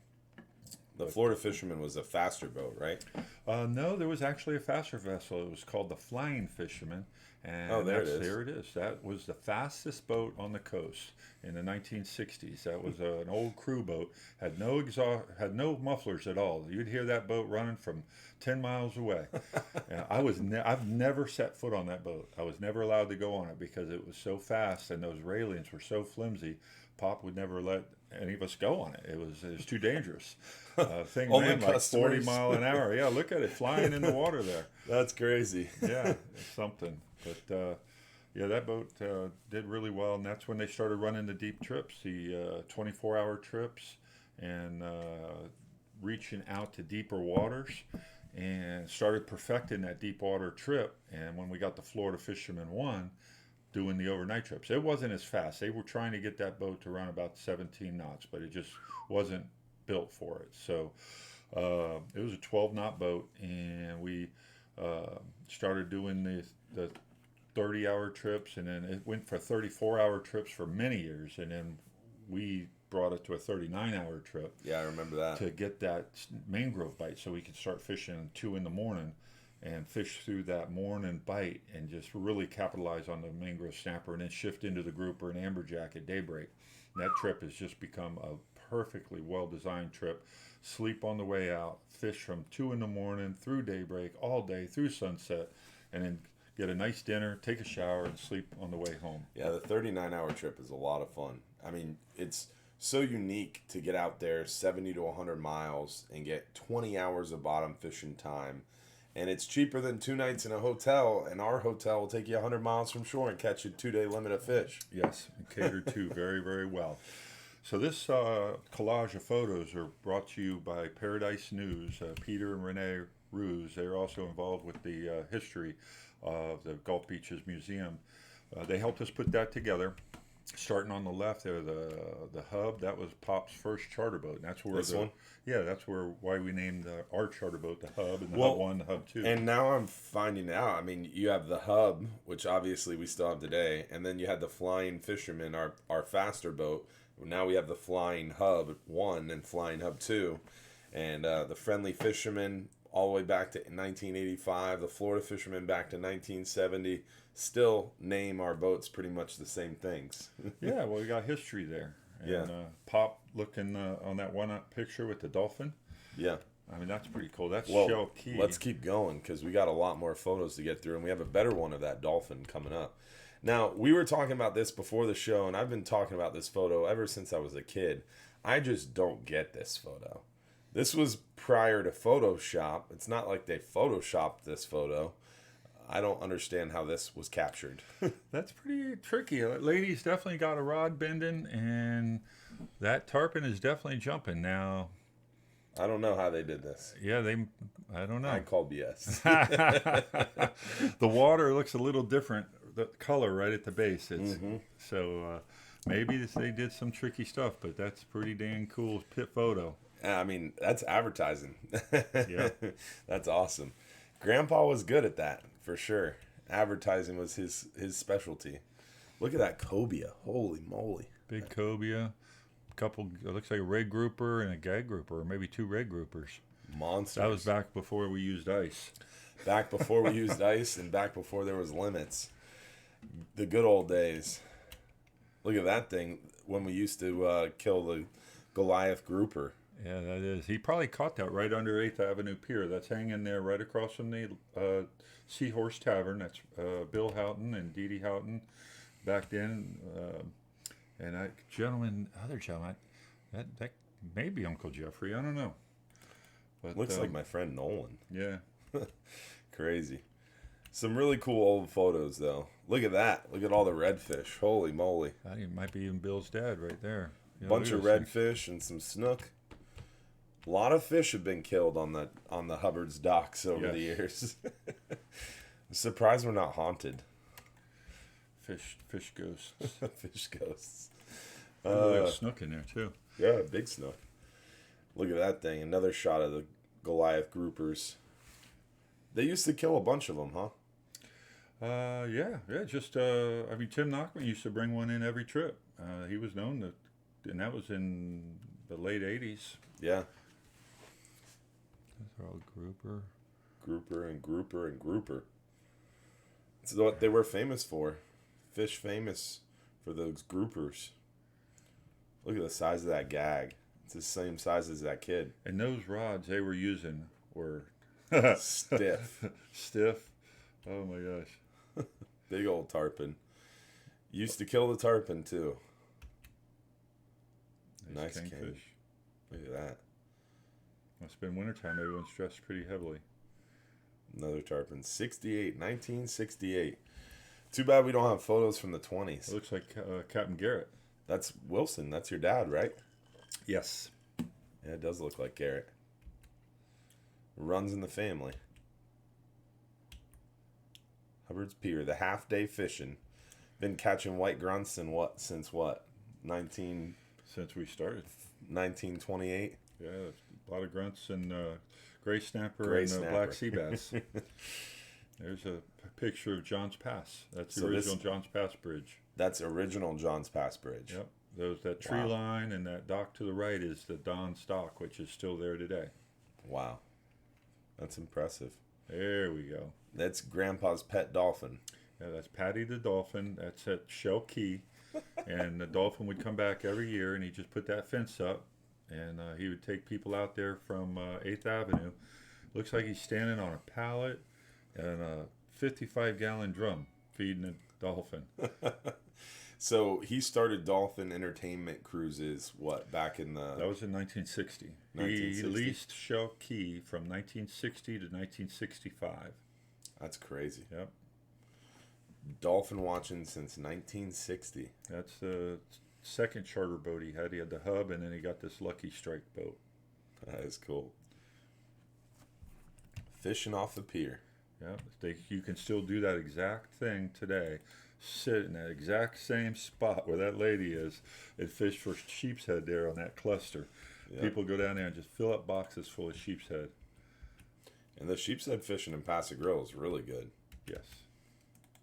Speaker 1: The Florida Fisherman was a faster boat, right?
Speaker 4: No, there was actually a faster vessel. It was called the Flying Fisherman. And
Speaker 1: there it is.
Speaker 4: There it is. That was the fastest boat on the coast in the 1960s. That was an old crew boat. Had no exhaust, had no mufflers at all. You'd hear that boat running from 10 miles away. I've never set foot on that boat. I was never allowed to go on it because it was so fast and those railings were so flimsy. Pop would never let any of us go on it. It was too dangerous. Thing ran like 40 mile an hour. Yeah, look at it flying in the water there.
Speaker 1: That's crazy.
Speaker 4: Yeah, it's something. But that boat did really well, and that's when they started running the deep trips, the 24-hour trips, and reaching out to deeper waters, and started perfecting that deep water trip. And when we got the Florida Fisherman 1, doing the overnight trips, it wasn't as fast. They were trying to get that boat to run about 17 knots, but it just wasn't built for it. So it was a 12-knot boat, and we started doing the 30-hour trips, and then it went for 34-hour trips for many years, and then we brought it to a 39-hour trip.
Speaker 1: Yeah, I remember that.
Speaker 4: To get that mangrove bite so we could start fishing at 2 in the morning and fish through that morning bite and just really capitalize on the mangrove snapper and then shift into the grouper and amberjack at daybreak. And that trip has just become a perfectly well-designed trip. Sleep on the way out, fish from 2 in the morning through daybreak, all day through sunset, and then get a nice dinner, take a shower, and sleep on the way home.
Speaker 1: Yeah, the 39-hour trip is a lot of fun. I mean, it's so unique to get out there 70 to 100 miles and get 20 hours of bottom fishing time. And it's cheaper than 2 nights in a hotel, and our hotel will take you 100 miles from shore and catch a 2-day limit of fish.
Speaker 4: Yes, and catered to very, very well. So this collage of photos are brought to you by Paradise News. Peter and Renee Ruse. They're also involved with the history of the Gulf Beaches Museum. They helped us put that together. Starting on the left there, the hub, that was Pop's first charter boat. And that's where
Speaker 1: This one?
Speaker 4: Yeah, that's why we named our charter boat the Hub, and the
Speaker 1: Well,
Speaker 4: Hub 1, the Hub 2.
Speaker 1: And now I'm finding out. I mean, you have the Hub, which obviously we still have today, and then you had the Flying Fisherman, our faster boat. Now we have the Flying Hub 1 and Flying Hub 2, and the Friendly Fisherman all the way back to 1985, the Florida Fisherman back to 1970. Still name our boats pretty much the same things.
Speaker 4: Yeah, well, we got history there. And,
Speaker 1: Yeah.
Speaker 4: Pop looking on that one-up picture with the dolphin.
Speaker 1: Yeah.
Speaker 4: I mean, that's pretty cool. That's
Speaker 1: Well,
Speaker 4: Shell Key.
Speaker 1: let's keep going because we got a lot more photos to get through, and we have a better one of that dolphin coming up. Now, we were talking about this before the show, and I've been talking about this photo ever since I was a kid. I just don't get this photo. This was prior to Photoshop. It's not like they Photoshopped this photo. I don't understand how this was captured.
Speaker 4: That's pretty tricky. Ladies definitely got a rod bending, and that tarpon is definitely jumping. Now,
Speaker 1: I don't know how they did this.
Speaker 4: yeah, I don't know.
Speaker 1: I call BS.
Speaker 4: The water looks a little different, the color right at the base. It's so maybe they did some tricky stuff, but that's pretty dang cool pit photo.
Speaker 1: I mean, that's advertising.
Speaker 4: Yeah.
Speaker 1: That's awesome. Grandpa was good at that, for sure. Advertising was his specialty. Look at that cobia. Holy moly.
Speaker 4: Big cobia, couple, it looks like a red grouper and a gag grouper, or maybe two red groupers.
Speaker 1: Monsters.
Speaker 4: That was back before we used ice.
Speaker 1: Back before we used ice and back before there was limits. The good old days. Look at that thing when we used to kill the Goliath grouper.
Speaker 4: Yeah, that is. He probably caught that right under 8th Avenue Pier. That's hanging there right across from the Seahorse Tavern. That's Bill Houghton and Dee Dee Houghton back then. And other gentleman, that may be Uncle Jeffrey. I don't know. But,
Speaker 1: Looks like my friend Nolan.
Speaker 4: Yeah.
Speaker 1: Crazy. Some really cool old photos, though. Look at that. Look at all the redfish. Holy moly.
Speaker 4: I think it might be even Bill's dad right there. Yeah,
Speaker 1: Bunch
Speaker 4: look
Speaker 1: of
Speaker 4: at this thing.
Speaker 1: redfish and some snook. A lot of fish have been killed on the Hubbard's docks over the years. I'm surprised we're not haunted.
Speaker 4: Fish ghosts.
Speaker 1: Fish ghosts.
Speaker 4: There's snook in there too.
Speaker 1: Yeah, big snook. Look at that thing. Another shot of the Goliath groupers. They used to kill a bunch of them, huh?
Speaker 4: Yeah. Just I mean, Tim Knockman used to bring one in every trip. He was known to, and that was in the late '80s.
Speaker 1: Yeah.
Speaker 4: Those are all grouper.
Speaker 1: Grouper and grouper and grouper. It's what they were famous for. Fish famous for those groupers. Look at the size of that gag. It's the same size as that kid.
Speaker 4: And those rods they were using were
Speaker 1: Stiff.
Speaker 4: stiff. Oh my gosh.
Speaker 1: Big old tarpon. Used to kill the tarpon too. Nice king.
Speaker 4: kingfish.
Speaker 1: Look at that.
Speaker 4: Must have been wintertime. Everyone's dressed pretty heavily.
Speaker 1: Another tarpon. 1968. Too bad we don't have photos from the 20s.
Speaker 4: It looks like Captain Garrett.
Speaker 1: That's Wilson. That's your dad, right?
Speaker 4: Yes.
Speaker 1: Yeah, it does look like Garrett. Runs in the family. Hubbard's Pier, the half-day fishing. Been catching white grunts since what? 19...
Speaker 4: Since we started.
Speaker 1: 1928?
Speaker 4: Yeah, a lot of grunts and gray snapper and black sea bass. There's a picture of John's Pass. That's the original John's Pass Bridge.
Speaker 1: That's original John's Pass Bridge.
Speaker 4: Yep. That tree line and that dock to the right is the Don's Dock, which is still there today.
Speaker 1: Wow. That's impressive.
Speaker 4: There we go.
Speaker 1: That's Grandpa's pet dolphin.
Speaker 4: Yeah, that's Patty the dolphin. That's at Shell Key. And the dolphin would come back every year, and he'd just put that fence up, and he would take people out there from 8th Avenue. Looks like he's standing on a pallet and a 55-gallon drum feeding a dolphin.
Speaker 1: So he started dolphin entertainment cruises, back in the...
Speaker 4: That was in 1960.
Speaker 1: 1960.
Speaker 4: He leased Shell Key from 1960 to 1965.
Speaker 1: That's crazy.
Speaker 4: Yep.
Speaker 1: Dolphin watching since 1960.
Speaker 4: That's the second charter boat he had. He had the Hub, and then he got this Lucky Strike boat.
Speaker 1: That is cool. Fishing off the pier.
Speaker 4: Yeah, you can still do that exact thing today. Sit in that exact same spot where that lady is and fish for sheepshead there on that cluster.
Speaker 1: Yeah.
Speaker 4: People go down there and just fill up boxes full of sheepshead.
Speaker 1: And the sheepshead fishing in Paso Grill is really good.
Speaker 4: Yes.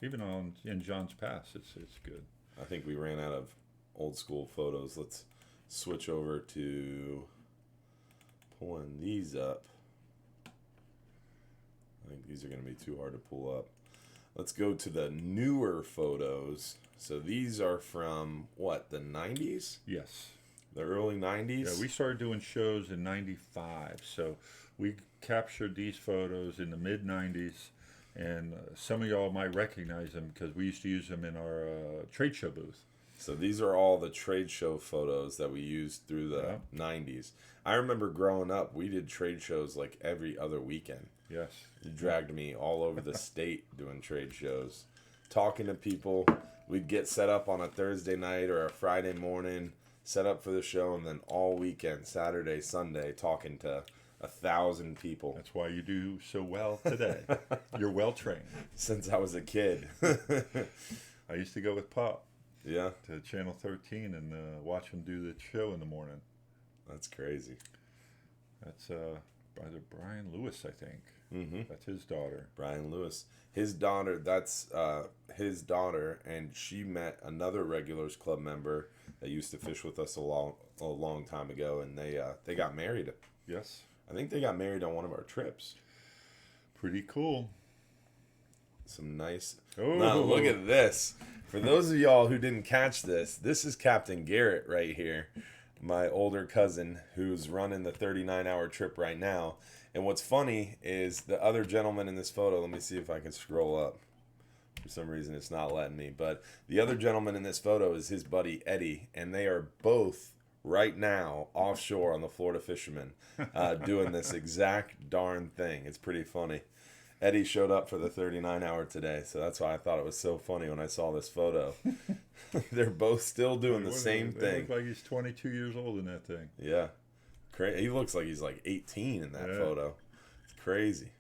Speaker 4: Even in John's Pass, it's good.
Speaker 1: I think we ran out of old school photos. Let's switch over to pulling these up. I think these are going to be too hard to pull up. Let's go to the newer photos. So these are from, what, the 90s?
Speaker 4: Yes.
Speaker 1: The early 90s?
Speaker 4: Yeah, we started doing shows in 95. So we captured these photos in the mid-90s. And some of y'all might recognize them because we used to use them in our trade show booth.
Speaker 1: So these are all the trade show photos that we used through the 90s. I remember growing up, we did trade shows like every other weekend.
Speaker 4: Yes.
Speaker 1: It dragged me all over the state doing trade shows, talking to people. We'd get set up on a Thursday night or a Friday morning, set up for the show, and then all weekend, Saturday, Sunday, talking to 1,000 people.
Speaker 4: That's why you do so well today. You're well trained.
Speaker 1: Since I was a kid.
Speaker 4: I used to go with Pop.
Speaker 1: Yeah.
Speaker 4: To Channel 13 and watch him do the show in the morning.
Speaker 1: That's crazy.
Speaker 4: That's either Brian Lewis, I think.
Speaker 1: Mm-hmm.
Speaker 4: That's his daughter.
Speaker 1: Brian Lewis. His daughter, that's his daughter, and she met another Regulars Club member that used to fish with us a long time ago, and they got married.
Speaker 4: Yes.
Speaker 1: I think they got married on one of our trips.
Speaker 4: Pretty cool.
Speaker 1: Some nice...
Speaker 4: Oh.
Speaker 1: Now, look at this. For those of y'all who didn't catch this, this is Captain Garrett right here, my older cousin who's running the 39-hour trip right now. And what's funny is the other gentleman in this photo, let me see if I can scroll up. For some reason, it's not letting me. But the other gentleman in this photo is his buddy Eddie, and they are both right now offshore on the Florida Fisherman doing this exact darn thing. It's pretty funny. Eddie showed up for the 39-hour today, so that's why I thought it was so funny when I saw this photo. They're both still doing the same thing.
Speaker 4: He looks like he's 22 years old in that thing.
Speaker 1: Yeah. He looks like he's like 18 in that photo. It's crazy.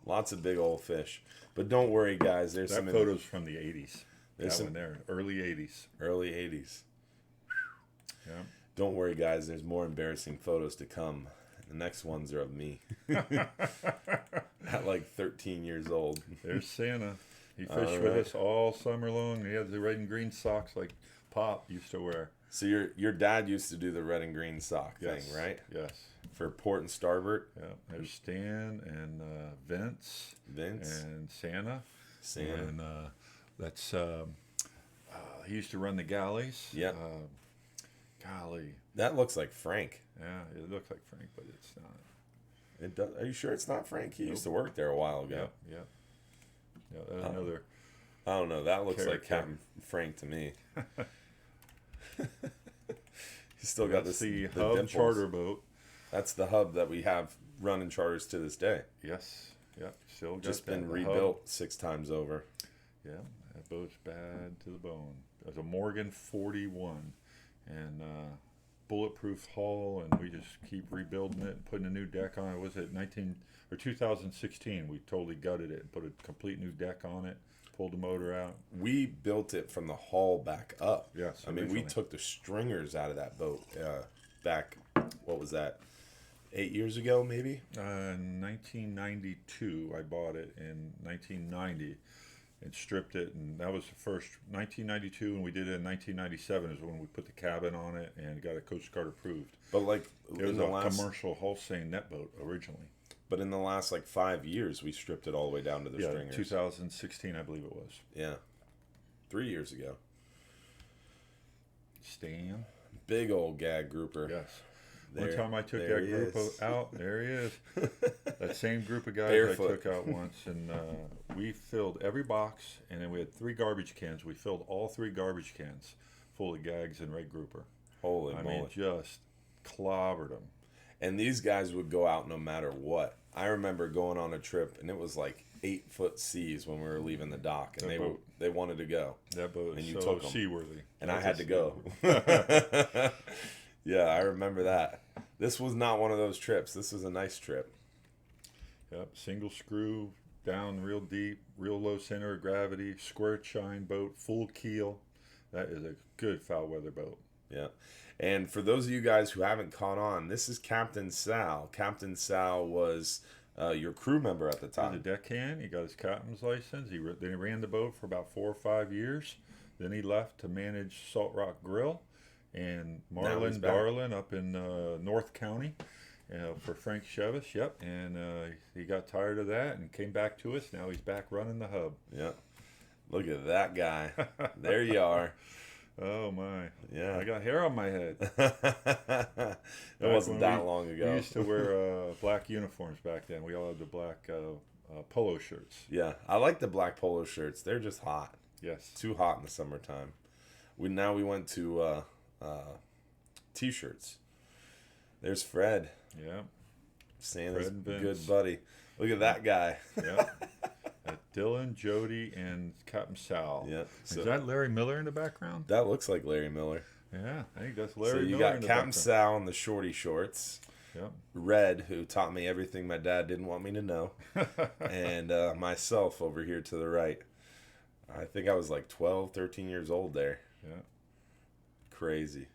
Speaker 1: Lots of big old fish. But don't worry, guys. There's
Speaker 4: that
Speaker 1: some
Speaker 4: photo's from the 80s.
Speaker 1: There's
Speaker 4: that one there, early 80s.
Speaker 1: Early 80s.
Speaker 4: Yeah.
Speaker 1: Don't worry, guys. There's more embarrassing photos to come. The next ones are of me. At like 13 years old.
Speaker 4: There's Santa. He fished with us all summer long. He had the red and green socks like Pop used to wear.
Speaker 1: So your dad used to do the red and green sock thing, right?
Speaker 4: Yes.
Speaker 1: For port and starboard.
Speaker 4: Yeah. There's Stan and Vince. And Santa. And that's he used to run the galleys.
Speaker 1: Yeah.
Speaker 4: Golly.
Speaker 1: That looks like Frank.
Speaker 4: Yeah, it looks like Frank, but it's not.
Speaker 1: It does. Are you sure it's not Frank? He used to work there a while ago.
Speaker 4: Yeah. There's another.
Speaker 1: I don't know. That looks like
Speaker 4: character.
Speaker 1: Captain Frank to me. He's still got
Speaker 4: the Hub
Speaker 1: dimples.
Speaker 4: charter boat.
Speaker 1: That's the Hub that we have running charters to this day.
Speaker 4: Yes. Yep. Still got
Speaker 1: Just been
Speaker 4: the
Speaker 1: rebuilt
Speaker 4: Hub.
Speaker 1: 6 times over.
Speaker 4: Yeah, that boat's bad to the bone. It was a Morgan 41, and bulletproof hull, and we just keep rebuilding it and putting a new deck on it. Was it 2016? We totally gutted it and put a complete new deck on it. Pulled the motor out.
Speaker 1: We built it from the hull back up.
Speaker 4: Yes,
Speaker 1: I mean, we
Speaker 4: originally.
Speaker 1: took the stringers out of that boat back, what was that, 8 years ago maybe?
Speaker 4: 1992, I bought it in 1990 and stripped it, and that was the first 1992, and we did it in 1997 is when we put the cabin on it and got it Coast Guard approved.
Speaker 1: But like
Speaker 4: It was a commercial hull seine net boat originally.
Speaker 1: But in the last like 5 years, we stripped it all the way down to the stringers.
Speaker 4: 2016, I believe it was.
Speaker 1: Yeah, 3 years ago.
Speaker 4: Stan.
Speaker 1: Big old gag grouper.
Speaker 4: Yes.
Speaker 1: There-
Speaker 4: One time I took
Speaker 1: there
Speaker 4: that
Speaker 1: he
Speaker 4: group
Speaker 1: is.
Speaker 4: out. There he is. That same group of guys
Speaker 1: Barefoot.
Speaker 4: I took out once, and we filled every box, and then we had 3 garbage cans. We filled all 3 garbage cans full of gags and red grouper.
Speaker 1: Holy
Speaker 4: I
Speaker 1: moly.
Speaker 4: mean, just clobbered them.
Speaker 1: And these guys would go out no matter what. I remember going on a trip, and it was like 8-foot seas when we were leaving the dock, and
Speaker 4: That boat.
Speaker 1: they wanted to go.
Speaker 4: That boat
Speaker 1: And
Speaker 4: is
Speaker 1: you
Speaker 4: so
Speaker 1: took 'em.
Speaker 4: seaworthy.
Speaker 1: And I
Speaker 4: That's
Speaker 1: had
Speaker 4: a
Speaker 1: to go.
Speaker 4: seaworthy.
Speaker 1: Yeah, I remember that. This was not one of those trips. This was a nice trip.
Speaker 4: Yep, single screw, down real deep, real low center of gravity, square chine boat, full keel. That is a good foul weather boat.
Speaker 1: Yeah. And for those of you guys who haven't caught on, this is Captain Sal. Captain Sal was your crew member at the
Speaker 4: He was a
Speaker 1: time.
Speaker 4: deckhand. He got his captain's license. Then he ran the boat for about 4 or 5 years. Then he left to manage Salt Rock Grill and
Speaker 1: Now he's
Speaker 4: Marlin
Speaker 1: back.
Speaker 4: Darlin up in North County for Frank Chevis. Yep. And he got tired of that and came back to us. Now he's back running the hub.
Speaker 1: Yeah. Look at that guy. There you are.
Speaker 4: Oh my!
Speaker 1: Yeah.
Speaker 4: I got hair on my head.
Speaker 1: It wasn't that long
Speaker 4: We
Speaker 1: ago.
Speaker 4: used to wear black uniforms back then. We all had the black polo shirts.
Speaker 1: Yeah. I like the black polo shirts. They're just hot.
Speaker 4: Yes.
Speaker 1: Too hot in the summertime. We went to t-shirts. There's Fred.
Speaker 4: Yeah.
Speaker 1: Santa's
Speaker 4: Fred and Vince.
Speaker 1: good buddy. Look at that guy.
Speaker 4: Yeah. Dylan, Jody, and Captain Sal.
Speaker 1: Yeah.
Speaker 4: Is that Larry Miller in the background?
Speaker 1: That looks like Larry Miller.
Speaker 4: Yeah, I think that's Larry
Speaker 1: So you
Speaker 4: Miller
Speaker 1: got
Speaker 4: in the
Speaker 1: Captain
Speaker 4: background.
Speaker 1: Sal in the shorty shorts.
Speaker 4: Yep.
Speaker 1: Red, who taught me everything my dad didn't want me to know. And myself over here to the right. I think I was like 12, 13 years old there.
Speaker 4: Yeah.
Speaker 1: Crazy.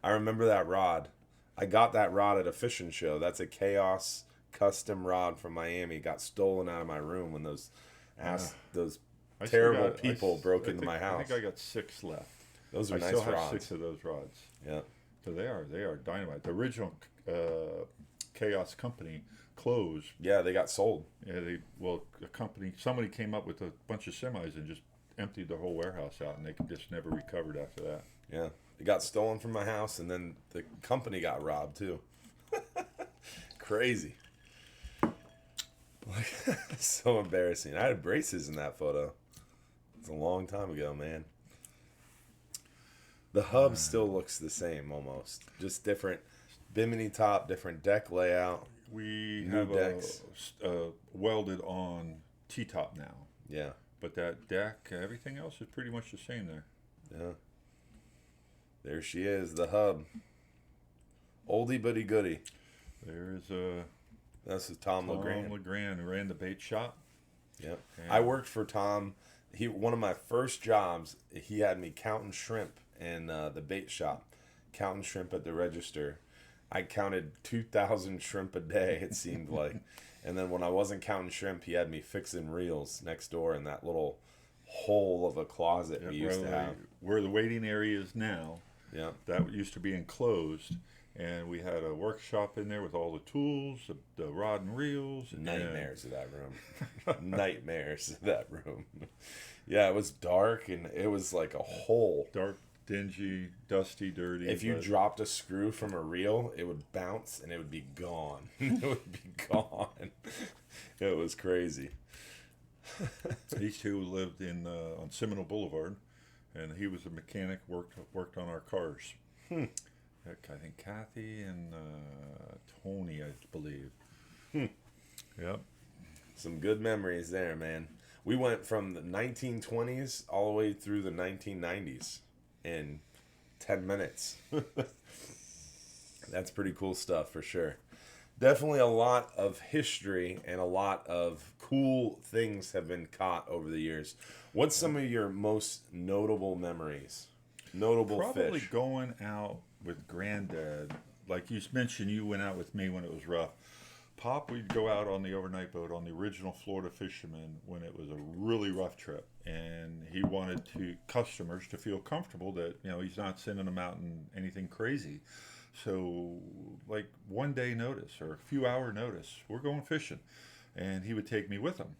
Speaker 1: I remember that rod. I got that rod at a fishing show. That's a Chaos custom rod from Miami. Got stolen out of my room when those those
Speaker 4: I still
Speaker 1: terrible
Speaker 4: got-
Speaker 1: people broke
Speaker 4: I
Speaker 1: into
Speaker 4: think-
Speaker 1: my house.
Speaker 4: I think I got 6 left.
Speaker 1: Those are
Speaker 4: I
Speaker 1: nice
Speaker 4: still have
Speaker 1: rods.
Speaker 4: 6 of those rods.
Speaker 1: Yeah.
Speaker 4: So they are dynamite. The original Chaos company closed.
Speaker 1: Yeah, they got sold.
Speaker 4: Yeah, somebody came up with a bunch of semis and just emptied the whole warehouse out, and they just never recovered after that.
Speaker 1: Yeah. It got stolen from my house, and then the company got robbed, too. Crazy. So embarrassing. I had braces in that photo. It's a long time ago, man. The hub still looks the same, almost. Just different bimini top, different deck layout.
Speaker 4: We
Speaker 1: New
Speaker 4: have
Speaker 1: decks.
Speaker 4: a welded on T-top now,
Speaker 1: Yeah.
Speaker 4: but that deck, everything else is pretty much the same there.
Speaker 1: Yeah. There she is, the hub. Oldie but goodie.
Speaker 4: There's
Speaker 1: This is Tom
Speaker 4: Tom
Speaker 1: LeGrand.
Speaker 4: LeGrand, who ran the bait shop.
Speaker 1: Yep.
Speaker 4: And-
Speaker 1: I worked for Tom. One of my first jobs, he had me counting shrimp in the bait shop, counting shrimp at the register. I counted 2,000 shrimp a day, it seemed like. And then when I wasn't counting shrimp, he had me fixing reels next door in that little hole of a closet we used to have.
Speaker 4: Where the waiting area is now,
Speaker 1: Yeah.
Speaker 4: that used to be enclosed, and we had a workshop in there with all the tools, the rod and reels. and-
Speaker 1: Nightmares of that room. Nightmares of that room. Yeah, it was dark and it was like a hole.
Speaker 4: Dark, dingy, dusty, dirty.
Speaker 1: If you
Speaker 4: but
Speaker 1: dropped a screw from a reel, it would bounce and it would be gone. It would be gone. It was crazy.
Speaker 4: these two lived on Seminole Boulevard, and he was a mechanic, worked on our cars. I think Kathy and Tony, I believe. Yep.
Speaker 1: Some good memories there, man. We went from the 1920s all the way through the 1990s in 10 minutes. That's pretty cool stuff for sure. Definitely a lot of history and a lot of cool things have been caught over the years. What's some of your most notable memories? Notable
Speaker 4: Probably
Speaker 1: fish.
Speaker 4: going out with Granddad. Like you mentioned, you went out with me when it was rough. Pop, we'd go out on the overnight boat on the original Florida Fisherman when it was a really rough trip, and he wanted customers to feel comfortable that he's not sending them out in anything crazy. So, like 1 day notice or a few hour notice, we're going fishing, and he would take me with him.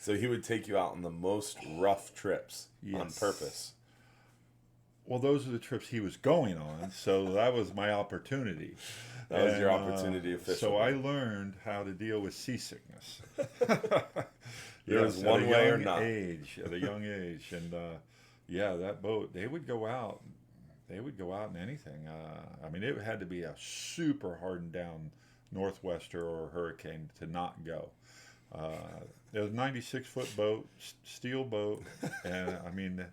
Speaker 1: So he would take you out on the most rough trips on
Speaker 4: Yes.
Speaker 1: purpose.
Speaker 4: Well, those are the trips he was going on, so that was my opportunity.
Speaker 1: That was your opportunity to fish
Speaker 4: So
Speaker 1: with
Speaker 4: I
Speaker 1: him.
Speaker 4: learned how to deal with seasickness.
Speaker 1: It was
Speaker 4: Yes,
Speaker 1: one
Speaker 4: at a
Speaker 1: way or
Speaker 4: young
Speaker 1: not.
Speaker 4: age, at a young age, and that boat, they would go out. They would go out in anything. I mean, it had to be a super hardened down northwester or a hurricane to not go. It was a 96-foot boat, steel boat, and I mean,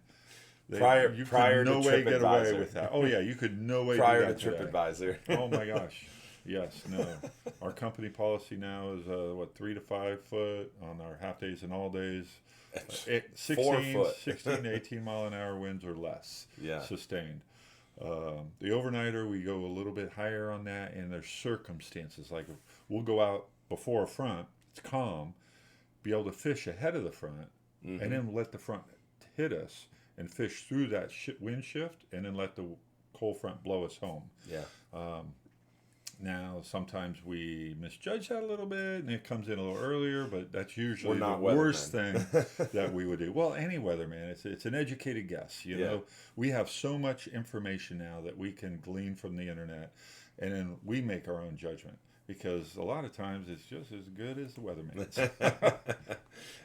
Speaker 1: Prior
Speaker 4: you
Speaker 1: to
Speaker 4: could no way get away
Speaker 1: TripAdvisor.
Speaker 4: with that. Oh yeah, you could no way
Speaker 1: Prior
Speaker 4: do that
Speaker 1: to
Speaker 4: today.
Speaker 1: TripAdvisor.
Speaker 4: Oh my gosh. Yes, no. Our company policy now is 3 to 5 foot on our half days and all days.
Speaker 1: 4 foot.
Speaker 4: 16 to 18 mile an hour winds or less.
Speaker 1: Yeah.
Speaker 4: Sustained. The overnighter, we go a little bit higher on that, and there's circumstances like we'll go out before a front, it's calm, be able to fish ahead of the front, and then let the front hit us and fish through that wind shift, and then let the cold front blow us home.
Speaker 1: Yeah.
Speaker 4: Now, sometimes we misjudge that a little bit, and it comes in a little earlier, but that's usually
Speaker 1: We're
Speaker 4: the
Speaker 1: not
Speaker 4: worst
Speaker 1: weathermen.
Speaker 4: thing that we would do. Well, any weatherman, it's an educated guess. You know, we have so much information now that we can glean from the internet, and then we make our own judgment, because a lot of times it's just as good as the weatherman.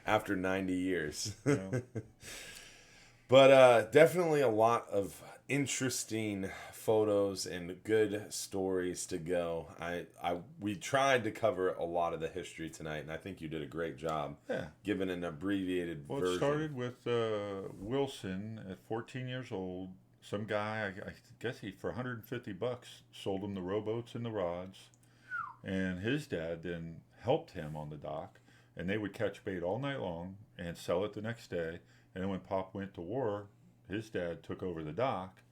Speaker 1: After 90 years.
Speaker 4: You know?
Speaker 1: But definitely a lot of interesting photos and good stories to go. We tried to cover a lot of the history tonight, and I think you did a great job.
Speaker 4: Yeah.
Speaker 1: Giving an abbreviated
Speaker 4: Well,
Speaker 1: version.
Speaker 4: it started with Wilson at 14 years old. Some guy, I guess he for $150 sold him the rowboats and the rods, and his dad then helped him on the dock, and they would catch bait all night long and sell it the next day. And then when Pop went to war, his dad took over the dock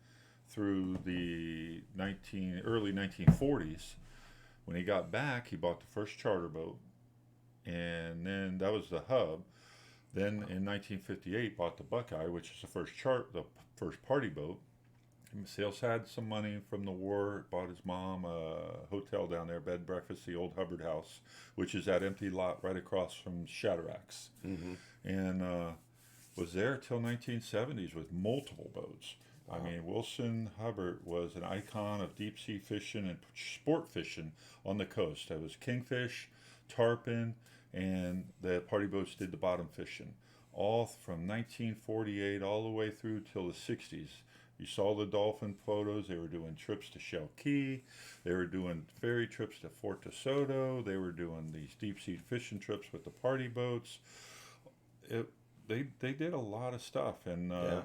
Speaker 4: through the early 1940s. When he got back, he bought the first charter boat, and then that was the Hub. Then in 1958, bought the Buckeye, which is the first party boat. And Sales had some money from the war, bought his mom a hotel down there, bed and breakfast, the old Hubbard house, which is that empty lot right across from Shadrack's. And was there till 1970s with multiple boats. Wow. I mean, Wilson Hubbard was an icon of deep sea fishing and sport fishing on the coast. There was kingfish, tarpon, and the party boats did the bottom fishing, all from 1948 all the way through till the 60s. You saw the dolphin photos. They were doing trips to Shell Key. They were doing ferry trips to Fort DeSoto. They were doing these deep sea fishing trips with the party boats. They did a lot of stuff, and a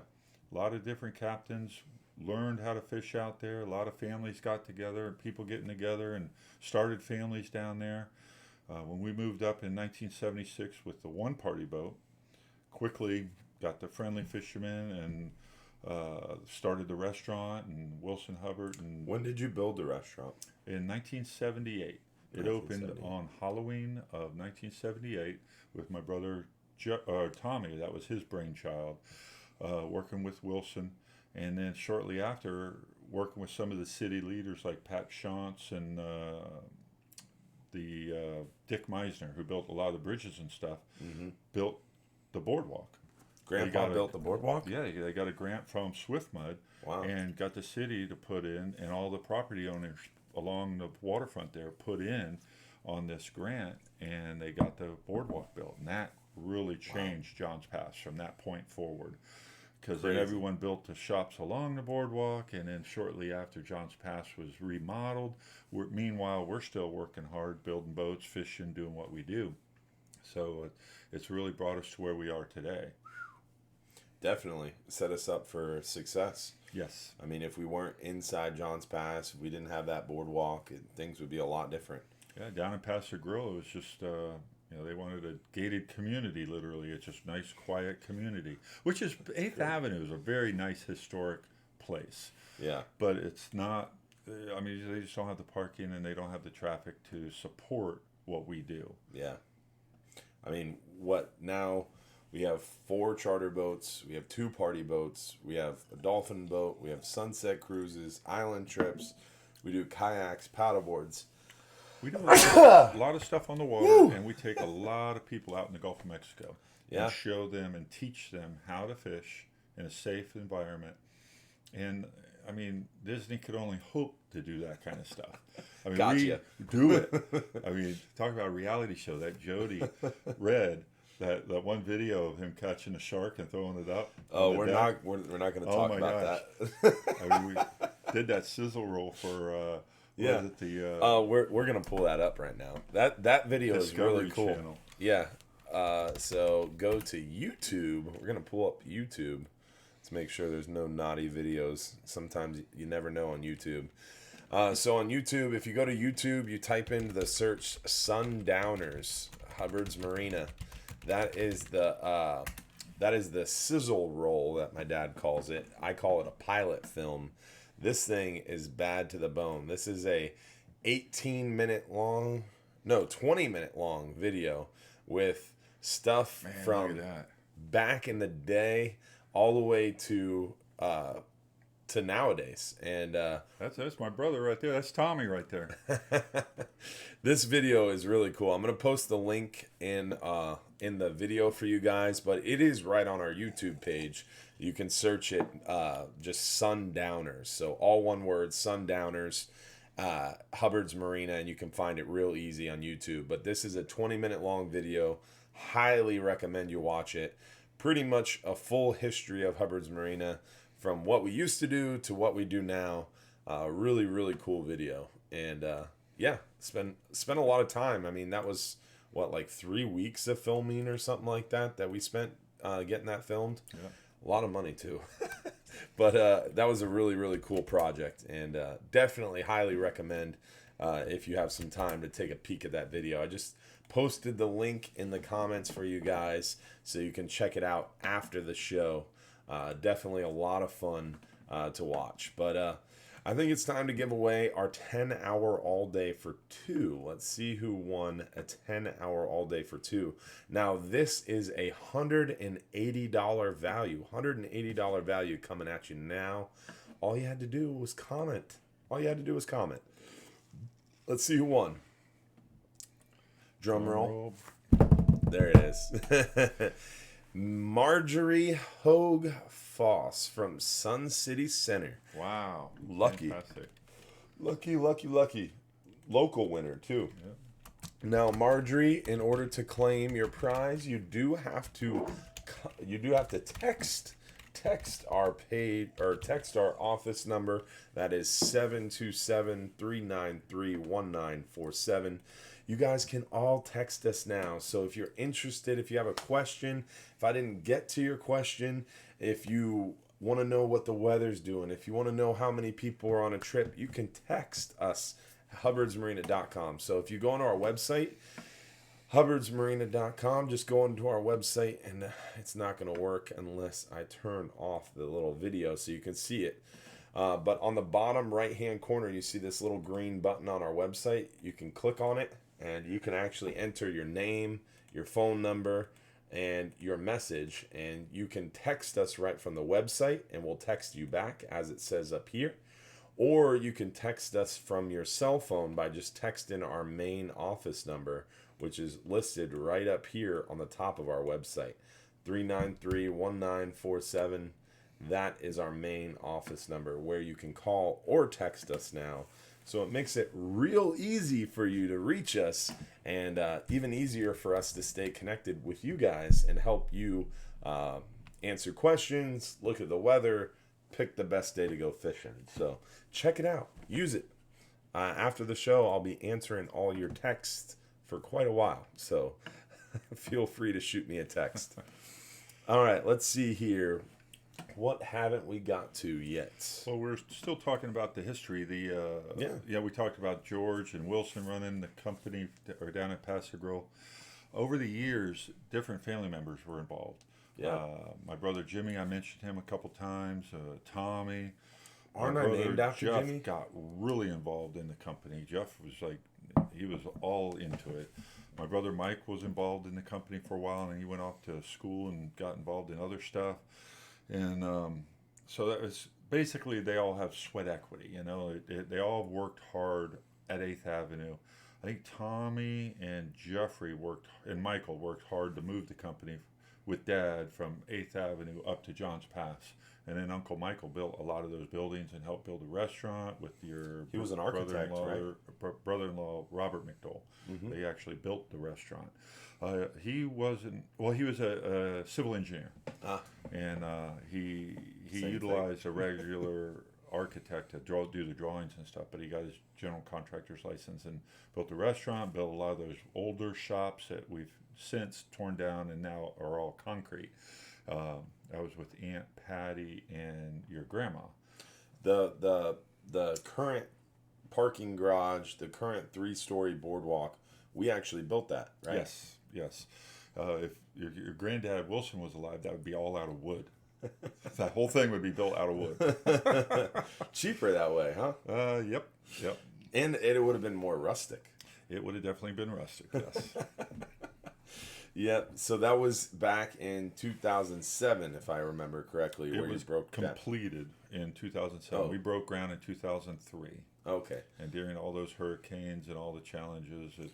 Speaker 4: lot of different captains learned how to fish out there. A lot of families got together, and people getting together and started families down there. When we moved up in 1976 with the one party boat, quickly got the friendly fishermen and started the restaurant and Wilson Hubbard. And
Speaker 1: when did you build the restaurant?
Speaker 4: In 1978. It opened on Halloween of 1978 with my brother Tommy. That was his brainchild, working with Wilson. And then shortly after, working with some of the city leaders like Pat Shantz and Dick Meisner, who built a lot of the bridges and stuff, built the boardwalk.
Speaker 1: Grandpa built the boardwalk?
Speaker 4: Yeah, they got a grant from Swiftmud.
Speaker 1: Wow. And
Speaker 4: got the city to put in, and all the property owners along the waterfront there put in on this grant, and they got the boardwalk built. And that really changed Johns Pass from that point forward, because then everyone built the shops along the boardwalk, and then shortly after, Johns Pass was remodeled. Meanwhile, we're still working hard, building boats, fishing, doing what we do. So it's really brought us to where we are today.
Speaker 1: Definitely set us up for success.
Speaker 4: Yes.
Speaker 1: I mean, if we weren't inside Johns Pass, if we didn't have that boardwalk, things would be a lot different.
Speaker 4: Yeah, down in Paso Grill, it was just, they wanted a gated community, literally. It's just nice, quiet community, which is 8th Avenue is a very nice historic place. Yeah. But it's not, I mean, they just don't have the parking and they don't have the traffic to support what we do.
Speaker 1: Yeah. I mean, now? We have 4 charter boats. We have 2 party boats. We have a dolphin boat. We have sunset cruises, island trips. We do kayaks, paddleboards.
Speaker 4: We do a lot of stuff on the water, and we take a lot of people out in the Gulf of Mexico and show them and teach them how to fish in a safe environment. And, I mean, Disney could only hope to do that kind of stuff. I mean, we do it. I mean, talk about a reality show. That Jody Red... That one video of him catching a shark and throwing it up.
Speaker 1: Oh, we're not going to talk about that.
Speaker 4: I mean, we did that sizzle roll for
Speaker 1: we're going to pull that up right now. That video
Speaker 4: Discovery
Speaker 1: is really cool.
Speaker 4: Channel.
Speaker 1: Yeah. So go to YouTube. We're going to pull up YouTube to make sure there's no naughty videos. Sometimes you never know on YouTube. So on YouTube, if you go to YouTube, you type in the search Sundowners, Hubbard's Marina. That is the sizzle roll that my dad calls it. I call it a pilot film. This thing is bad to the bone. This is a 20-minute long video with stuff
Speaker 4: Man,
Speaker 1: from
Speaker 4: look at that.
Speaker 1: back in the day all the way to nowadays. And
Speaker 4: That's my brother right there. That's Tommy right there.
Speaker 1: this video is really cool. I'm gonna post the link in the video for you guys, but it is right on our YouTube page. You can search it just Sundowners, so all one word, Sundowners, Hubbard's Marina, and you can find it real easy on YouTube. But this is a 20-minute long video. Highly recommend you watch it. Pretty much a full history of Hubbard's Marina, from what we used to do to what we do now. Really, really cool video. And yeah, spent a lot of time. I mean, that was like 3 weeks of filming or something like that we spent getting that filmed.
Speaker 4: Yeah.
Speaker 1: A lot of money too. But that was a really, really cool project, and definitely highly recommend if you have some time to take a peek at that video. I just posted the link in the comments for you guys so you can check it out after the show. Definitely a lot of fun to watch. But I think it's time to give away our 10-hour all day for two. Let's see who won a 10-hour all day for two. Now, this is a $180 value. $180 value coming at you now. All you had to do was comment. Let's see who won. Drum roll. There it is. Marjorie Hogue Foss from Sun City Center.
Speaker 4: Wow.
Speaker 1: Lucky.
Speaker 4: Fantastic.
Speaker 1: Lucky. Local winner, too.
Speaker 4: Yep.
Speaker 1: Now, Marjorie, in order to claim your prize, you do have to text our office number. That is 727-393-1947. You guys can all text us now. So if you're interested, if you have a question, if I didn't get to your question, if you want to know what the weather's doing, if you want to know how many people are on a trip, you can text us, hubbardsmarina.com. So if you go onto our website, hubbardsmarina.com, just go into our website, and it's not going to work unless I turn off the little video so you can see it. But on the bottom right-hand corner, you see this little green button on our website. You can click on it, and you can actually enter your name, your phone number, and your message, and you can text us right from the website, and we'll text you back as it says up here. Or you can text us from your cell phone by just texting our main office number, which is listed right up here on the top of our website, 393-1947. That is our main office number where you can call or text us now. So it makes it real easy for you to reach us, and even easier for us to stay connected with you guys and help you answer questions, look at the weather, pick the best day to go fishing. So check it out. Use it. After the show, I'll be answering all your texts for quite a while. So feel free to shoot me a text. All right, let's see here. What haven't we got to yet?
Speaker 4: Well, we're still talking about the history. We talked about George and Wilson running the company or down at Paso Grille. Over the years, different family members were involved.
Speaker 1: Yeah.
Speaker 4: My brother Jimmy, I mentioned him a couple times. Tommy.
Speaker 1: Aren't I named after
Speaker 4: Jeff
Speaker 1: Jimmy?
Speaker 4: got really involved in the company. Jeff was he was all into it. My brother Mike was involved in the company for a while, and he went off to school and got involved in other stuff. And so that was basically, they all have sweat equity. They all worked hard at 8th Avenue. I think Tommy and Jeffrey and Michael worked hard to move the company with Dad from 8th Avenue up to Johns Pass. And then Uncle Michael built a lot of those buildings and helped build a restaurant with he was an architect, brother-in-law Robert McDowell. Mm-hmm. They actually built the restaurant. He was a civil engineer, and he utilized a regular architect to do the drawings and stuff. But he got his general contractor's license and built a restaurant, built a lot of those older shops that we've since torn down and now are all concrete. I was with Aunt Patty and your grandma.
Speaker 1: The current parking garage, the current 3-story boardwalk, we actually built that, right?
Speaker 4: Yes, yes. If your granddad Wilson was alive, that would be all out of wood. That whole thing would be built out of wood.
Speaker 1: Cheaper that way, huh?
Speaker 4: Yep.
Speaker 1: And it would have been more rustic.
Speaker 4: It would have definitely been rustic, yes.
Speaker 1: Yep. So that was back in 2007, if I remember correctly, where you broke ground.
Speaker 4: Completed in 2007.
Speaker 1: Oh.
Speaker 4: We broke ground in 2003.
Speaker 1: Okay.
Speaker 4: And during all those hurricanes and all the challenges, it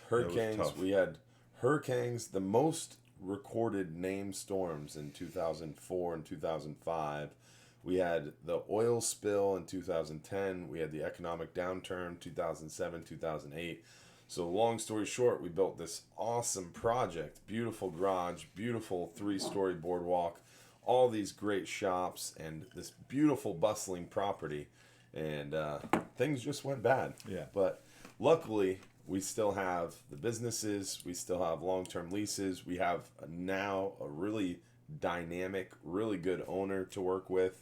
Speaker 1: Hurricanes,
Speaker 4: was tough.
Speaker 1: we had hurricanes, the most recorded named storms in 2004 and 2005. We had the oil spill in 2010. We had the economic downturn 2007, 2008. So long story short, we built this awesome project, beautiful garage, beautiful 3-story boardwalk, all these great shops, and this beautiful bustling property. And things just went bad.
Speaker 4: Yeah.
Speaker 1: But luckily, we still have the businesses. We still have long-term leases. We have now a really dynamic, really good owner to work with.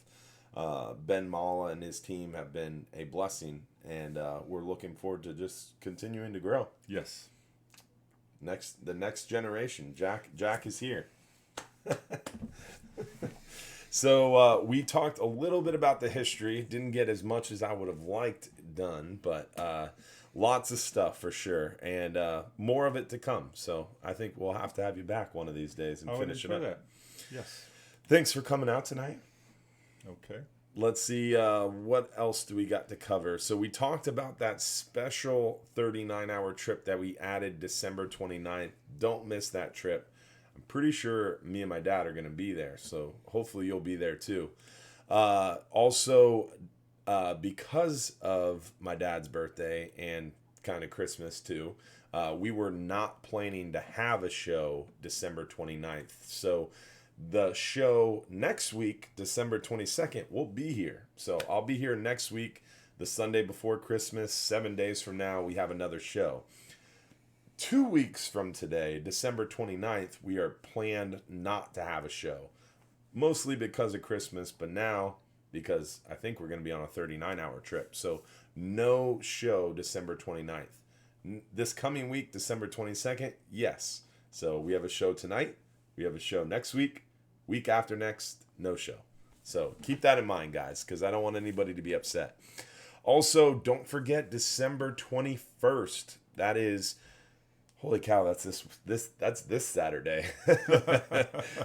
Speaker 1: Ben Mala and his team have been a blessing, and we're looking forward to just continuing to grow.
Speaker 4: Yes.
Speaker 1: The next generation. Jack is here. So we talked a little bit about the history. Didn't get as much as I would have liked done, but lots of stuff for sure, and more of it to come. So I think we'll have to have you back one of these days and finish it up.
Speaker 4: That. Yes.
Speaker 1: Thanks for coming out tonight.
Speaker 4: Okay.
Speaker 1: Let's see, what else do we got to cover? So we talked about that special 39-hour trip that we added December 29th. Don't miss that trip. I'm pretty sure me and my dad are going to be there, so hopefully you'll be there too. Also, because of my dad's birthday and kind of Christmas too, we were not planning to have a show December 29th. So the show next week, December 22nd, will be here. So I'll be here next week, the Sunday before Christmas. 7 days from now, we have another show. 2 weeks from today, December 29th, we are planned not to have a show. Mostly because of Christmas, but now because I think we're going to be on a 39-hour trip. So no show December 29th. This coming week, December 22nd, yes. So we have a show tonight. We have a show next week. Week after next, no show. So keep that in mind, guys, because I don't want anybody to be upset. Also, don't forget December 21st. That is, holy cow, that's this Saturday.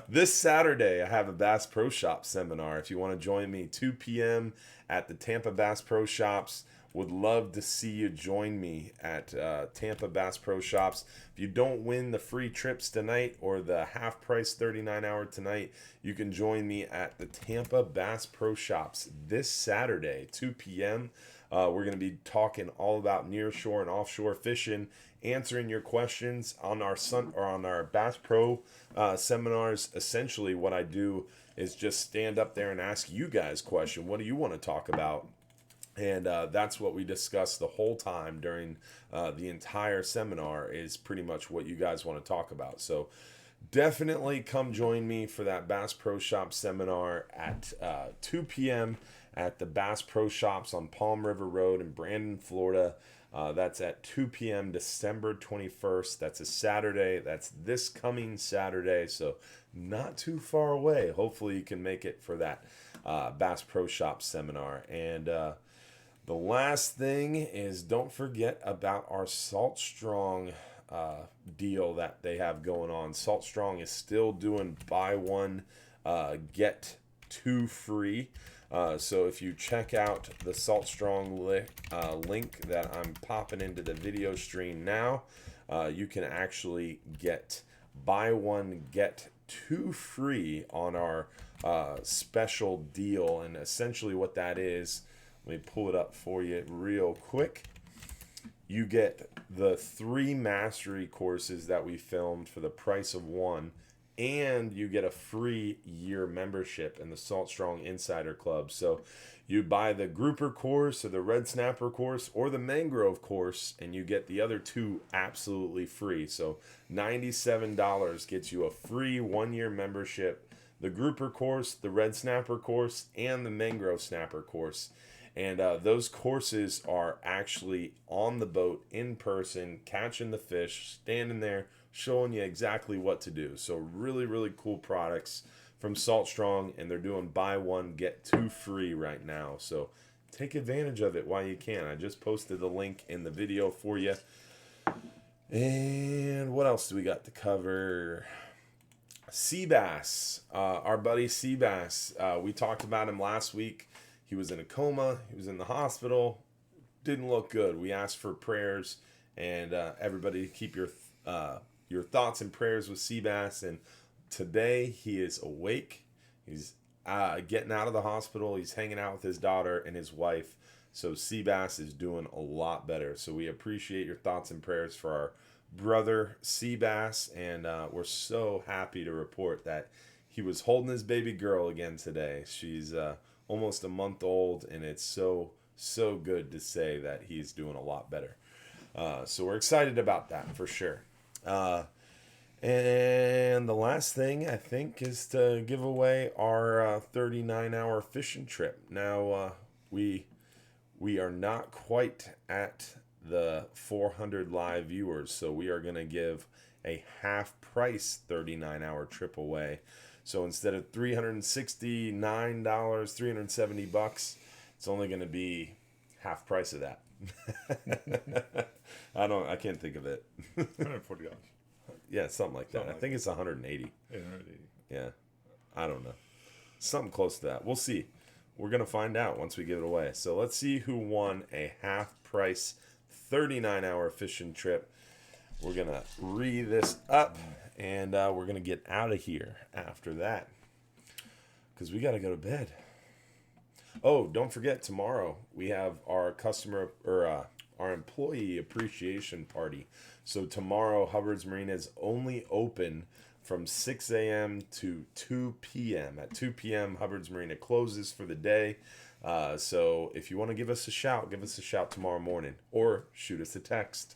Speaker 1: This Saturday, I have a Bass Pro Shop seminar. If you want to join me, 2 p.m. at the Tampa Bass Pro Shops. Would love to see you join me at Tampa Bass Pro Shops. If you don't win the free trips tonight or the half-price 39-hour tonight, you can join me at the Tampa Bass Pro Shops this Saturday, 2 p.m. We're going to be talking all about nearshore and offshore fishing, answering your questions on our Bass Pro seminars. Essentially, what I do is just stand up there and ask you guys questions. What do you want to talk about? And that's what we discussed the whole time during the entire seminar, is pretty much what you guys want to talk about. So definitely come join me for that Bass Pro Shop seminar at 2 p.m. at the Bass Pro Shops on Palm River Road in Brandon, Florida. That's at 2 p.m. December 21st. That's a Saturday. That's this coming Saturday, so not too far away. Hopefully you can make it for that Bass Pro Shop seminar. And the last thing is, don't forget about our Salt Strong deal that they have going on. Salt Strong is still doing buy one, get two free. So if you check out the Salt Strong link that I'm popping into the video stream now, you can actually get buy one, get two free on our special deal. And essentially what that is, let me pull it up for you real quick. You get the 3 mastery courses that we filmed for the price of one, and you get a free year membership in the Salt Strong Insider Club. So you buy the grouper course or the red snapper course or the mangrove course, and you get the other 2 absolutely free. So $97 gets you a free 1-year membership, the grouper course, the red snapper course, and the mangrove snapper course. And those courses are actually on the boat in person, catching the fish, standing there, showing you exactly what to do. So really, really cool products from Salt Strong, and they're doing buy one, get two free right now. So take advantage of it while you can. I just posted the link in the video for you. And what else do we got to cover? Seabass, our buddy Seabass. We talked about him last week. He was in a coma. He was in the hospital. Didn't look good. We asked for prayers, and everybody keep your thoughts and prayers with Seabass. And today he is awake. He's getting out of the hospital. He's hanging out with his daughter and his wife. So Seabass is doing a lot better. So we appreciate your thoughts and prayers for our brother Seabass, and we're so happy to report that he was holding his baby girl again today. She's almost a month old, and it's so good to say that he's doing a lot better. So we're excited about that for sure. And the last thing I think is to give away our 39-hour fishing trip. Now we are not quite at the 400 live viewers, so we are going to give a half price 39-hour trip away. So instead of $369, $370, it's only going to be half price of that. I can't think of it.
Speaker 4: $140.
Speaker 1: Yeah, something like that. I think it's 180. Yeah. I don't know. Something close to that. We'll see. We're going to find out once we give it away. So let's see who won a half price 39-hour fishing trip. We're going to read this up, and we're going to get out of here after that because we got to go to bed. Oh, don't forget, tomorrow we have our our employee appreciation party. So tomorrow, Hubbard's Marina is only open from 6 a.m. to 2 p.m. At 2 p.m., Hubbard's Marina closes for the day. So if you want to give us a shout tomorrow morning or shoot us a text.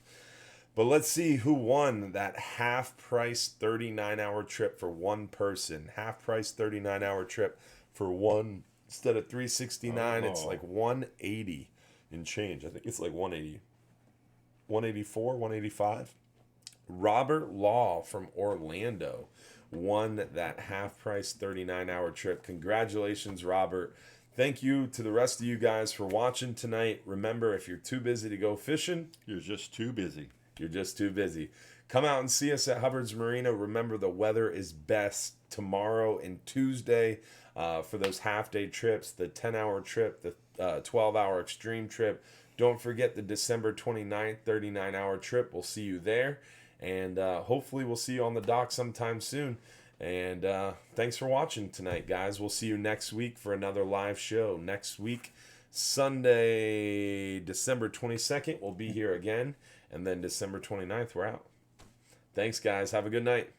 Speaker 1: But let's see who won that half-price 39-hour trip for one person. Half-price 39-hour trip for one. Instead of $369, it's like $180 and change. I think it's like $180. $184, $185. Robert Law from Orlando won that half-price 39-hour trip. Congratulations, Robert. Thank you to the rest of you guys for watching tonight. Remember, if you're too busy to go fishing,
Speaker 4: You're just too busy.
Speaker 1: you're just too busy. Come out and see us at Hubbard's Marina. Remember, the weather is best tomorrow and Tuesday for those half-day trips, the 10-hour trip, the 12-hour extreme trip. Don't forget the December 29th 39-hour trip. We'll see you there. And hopefully we'll see you on the dock sometime soon. And thanks for watching tonight, guys. We'll see you next week for another live show. Next week, Sunday, December 22nd, we'll be here again. And then December 29th, we're out. Thanks, guys. Have a good night.